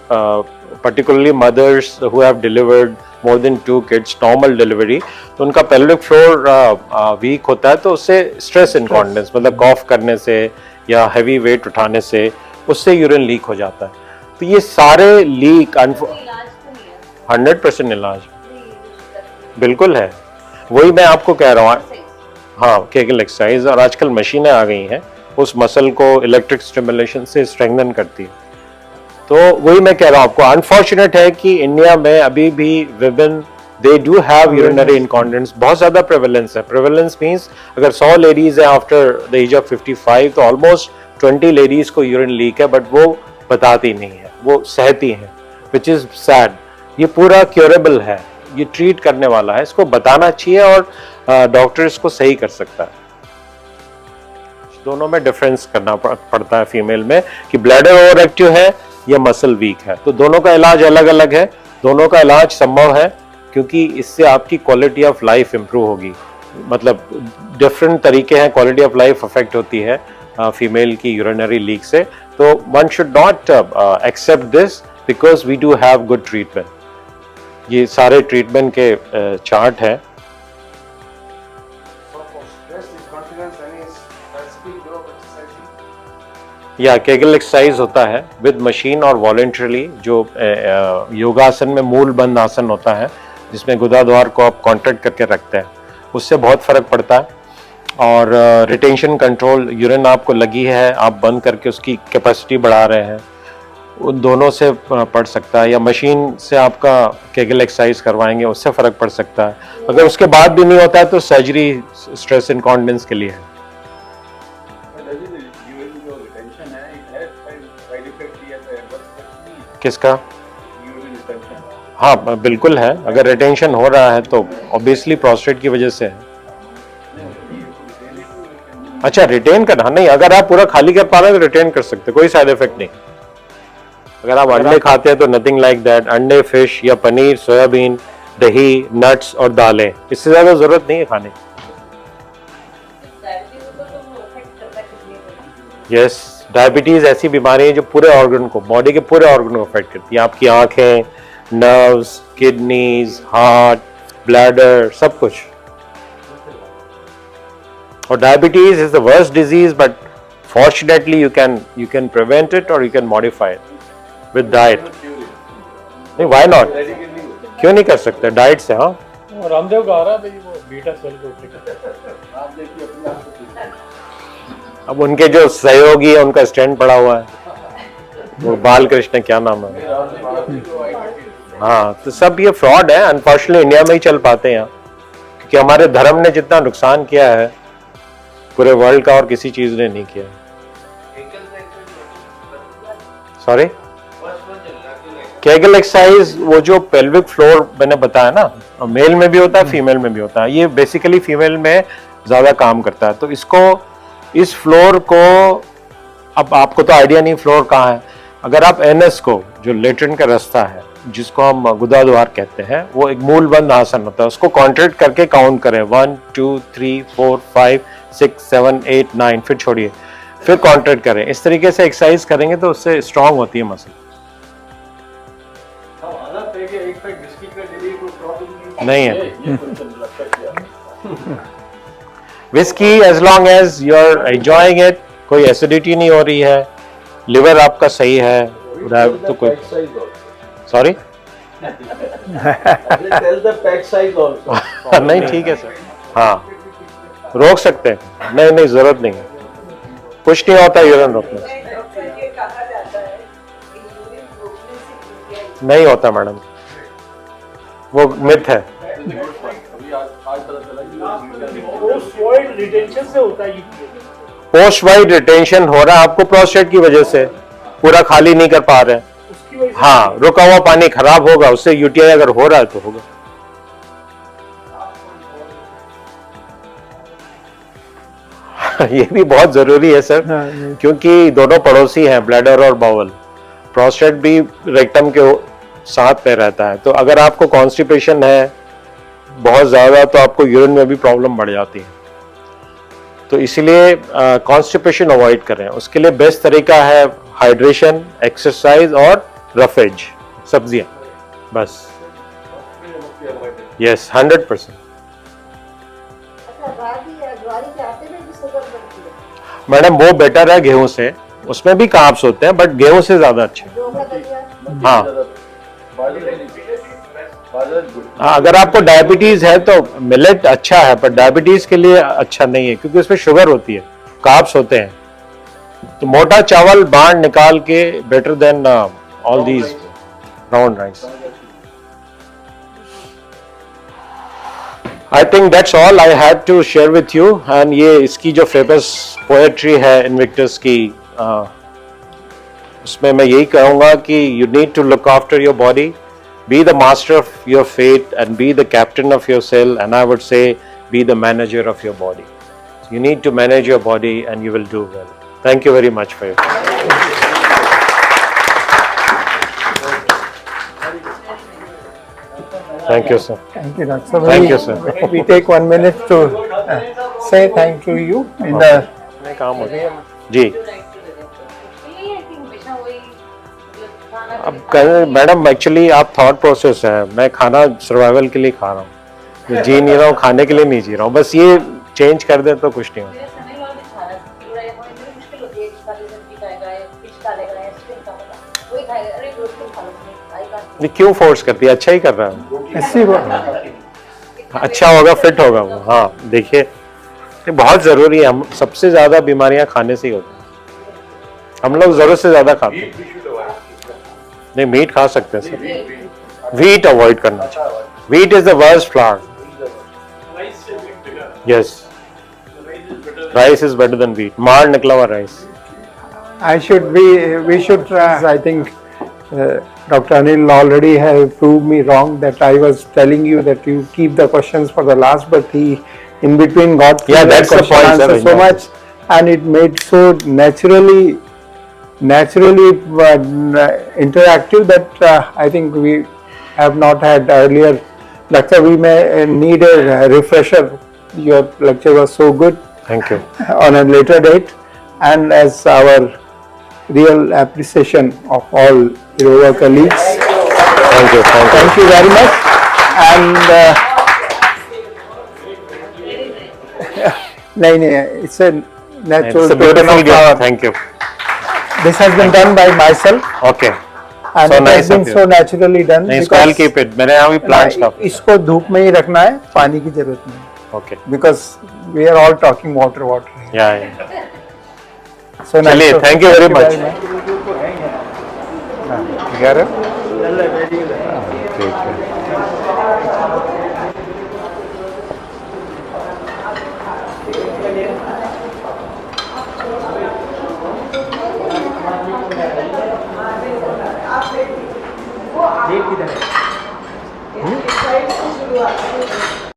particularly mothers who have delivered more than 2 kids, normal delivery, तो उनका pelvic floor weak होता है, तो उससे stress incontinence मतलब कॉफ करने से या heavy weight उठाने से उससे यूरिन लीक हो जाता है। तो ये सारे लीक 100% इलाज बिल्कुल है, वही मैं आपको कह रहा हूँ। हाँ, केगल एक्सरसाइज, और आजकल मशीनें आ गई हैं उस मसल को इलेक्ट्रिक स्टिमुलेशन से स्ट्रेंथन करती है। तो वही मैं कह रहा हूँ आपको, अनफॉर्चुनेट है कि इंडिया में अभी भी women they do have urinary incontinence, बहुत ज्यादा प्रेवलेंस है। प्रेवलेंस मींस अगर 100 लेडीज है आफ्टर द एज ऑफ 55 तो ऑलमोस्ट 20 लेडीज को यूरिन लीक है, बट वो बताती नहीं है, वो सहती हैं, विच इज सैड। ये पूरा क्योरेबल है, ये ट्रीट करने वाला है, इसको बताना चाहिए और डॉक्टर इसको सही कर सकता है। दोनों में डिफरेंस करना पड़ता है फीमेल में कि ब्लैडर ओवर एक्टिव है या मसल वीक है, तो दोनों का इलाज अलग अलग है, दोनों का इलाज संभव है, क्योंकि इससे आपकी क्वालिटी ऑफ लाइफ इंप्रूव होगी। मतलब डिफरेंट तरीके हैं, क्वालिटी ऑफ लाइफ अफेक्ट होती है फीमेल की यूरिनरी लीक से। तो one should not accept this because we do have good treatment. ये सारे ट्रीटमेंट के चार्ट है। या केगल एक्सरसाइज होता है विद मशीन और वॉलेंटरली, जो योगासन में मूल बंद आसन होता है, जिसमें गुदाद्वार को आप कॉन्ट्रैक्ट करके रखते हैं, उससे बहुत फर्क पड़ता है। और रिटेंशन कंट्रोल, यूरिन आपको लगी है, आप बंद करके उसकी कैपेसिटी बढ़ा रहे हैं, उन दोनों से पड़ सकता है। या मशीन से आपका केगल एक्सरसाइज करवाएंगे, उससे फर्क पड़ सकता है। अगर उसके बाद भी नहीं होता है तो सर्जरी स्ट्रेस इनकॉन्टिनेंस के लिए है। किसका? हाँ बिल्कुल है, अगर रिटेंशन हो रहा है तो ऑब्वियसली प्रोस्टेट की वजह से है। अच्छा, रिटेन करना नहीं, अगर आप पूरा खाली कर पा रहे हैं तो रिटेन कर सकते, कोई साइड इफेक्ट नहीं। अगर आप अंडे खाते हैं तो नथिंग लाइक दैट, अंडे, फिश या पनीर, सोयाबीन, दही, नट्स और दालें, इससे ज्यादा जरूरत नहीं है खाने की। यस, डायबिटीज ऐसी बीमारी है जो पूरे ऑर्गन को, बॉडी के पूरे ऑर्गन को अफेक्ट करती है, आपकी आंखें, नर्व्स, किडनीज, हार्ट, ब्लैडर, सब कुछ। और diabetes is the worst disease, but fortunately you can prevent it और you can modify it with diet. नहीं, व्हाई नॉट, क्यों नहीं कर सकते डाइट से? हाँ, रामदेव गा रहा भाई वो बीटा सेल को। अब उनके जो सहयोगी है उनका स्टैंड पड़ा हुआ है, वो बालकृष्ण, क्या नाम है? हाँ, तो सब ये फ्रॉड है। अनफॉर्चुनेटली इंडिया में ही चल पाते हैं, क्योंकि हमारे धर्म ने जितना नुकसान किया है पूरे वर्ल्ड का और किसी चीज ने नहीं किया। सॉरी, केगल एक्सरसाइज, वो जो पेल्विक फ्लोर मैंने बताया ना, मेल में भी होता है, फीमेल में भी होता है। ये बेसिकली फीमेल में ज्यादा काम करता है। तो इस फ्लोर को, अब आपको तो आइडिया नहीं फ्लोर कहाँ है, अगर आप एनएस को, जो लेट्रिन का रास्ता है जिसको हम गुदाद्वार कहते हैं, वो एक मूल बंद आसन होता है, उसको कॉन्ट्रैक्ट करके काउंट करें 1 2 3 4 5 6 7 8 9, फिर छोड़िए, फिर कॉन्ट्रैक्ट करें। इस तरीके से एक्सरसाइज करेंगे तो उससे स्ट्रांग होती है मसल। नहीं है whisky, as long as you are enjoying it, कोई एसिडिटी नहीं हो रही है, लिवर आपका सही है, तो कोई, सॉरी नहीं, ठीक है सर, हाँ रोक सकते हैं। नहीं नहीं, जरूरत नहीं है, कुछ नहीं होता यूरिन रोकने से। नहीं होता मैडम, वो मिथ है। पोस्ट वॉइड रिटेंशन से होता है UTI। पोस्ट वाइड रिटेंशन हो रहा है आपको प्रोस्टेट की वजह से, पूरा खाली नहीं कर पा रहे हैं। उसकी वजह से हाँ, रुका हुआ पानी खराब होगा, उससे यूटीआई अगर हो रहा है तो होगा। ये भी बहुत जरूरी है सर, क्योंकि दोनों पड़ोसी हैं, ब्लैडर और बाउल। प्रोस्टेट भी रेक्टम के साथ में रहता है, तो अगर आपको कॉन्स्टिपेशन है बहुत ज्यादा तो आपको यूरिन में भी प्रॉब्लम बढ़ जाती है। तो इसीलिए कॉन्स्टिपेशन अवॉइड करें। उसके लिए बेस्ट तरीका है हाइड्रेशन, एक्सरसाइज और रफेज, सब्जियां, बस। यस, 100%। अच्छा, ज्वारी के आटे में भी शुगर बनती है? मैडम वो बेटर है गेहूं से, उसमें भी कार्ब्स होते हैं, बट गेहूं से ज्यादा अच्छे। जौ का दलिया? हाँ, अगर आपको डायबिटीज है तो मिलेट अच्छा है, पर डायबिटीज के लिए अच्छा नहीं है, क्योंकि उसमें शुगर होती है, कार्ब्स होते हैं। तो मोटा चावल बांड निकाल के better than all these brown rice. I think that's all I had to share with you. एंड ये इसकी जो फेमस पोएट्री है इन्विक्टस की, उसमें मैं यही कहूंगा कि you need to look after your body, be the master of your fate and be the captain of your cell, and I would say be the manager of your body. So you need to manage your body and you will do well. Thank you very much for your time. Thank you, sir. Thank you, Doctor. Thank you, sir. We take 1 minute to say thank to you in the. नहीं, काम हो गया जी। अब madam actually आप thought process है, मैं खाना survival के लिए खा रहा हूँ, मैं जी नहीं रहा हूँ, खाने के लिए नहीं जी रहा हूँ, बस ये चेंज कर दे तो कुछ नहीं होता। ये क्यों फोर्स करती है, अच्छा ही कर रहा है, ऐसी बात। अच्छा होगा, फिट होगा वो। हाँ देखिए, ये बहुत जरूरी है, हम सबसे ज्यादा बीमारियां खाने से ही होती हैं, हम लोग जरूरत से ज्यादा खाते हैं। नहीं, मीट खा सकते हैं सर, वीट अवॉइड करना चाहिए। Wheat is the worst flower. Yes, rice is better than wheat, मार निकला हुआ rice. We should try. I think Dr. Anil already have proved me wrong that I was telling you that you keep the questions for the last, but he in between got through Yeah, the that's the question point, answer sir, so exactly. much, and it made so naturally interactive that I think we have not had earlier. Lecture, we may need a refresher. Your lecture was so good thank you. on a later date, and as our real appreciation of all Yoga colleagues. Thank you, thank you. Thank you very much. And नहीं, it's a natural It's a token beautiful of gift. our. Thank you. This has been done by myself, Okay. and So it nice has been of you. so naturally done. नहीं, इसको I'll keep it. मेरे यहाँ भी plants का। इसको धूप में ही रखना है, पानी की जरूरत नहीं, Okay. because we are all talking water. Yeah. So nice. चलिए, of- thank you very much. हाँ, 11? ठीक है।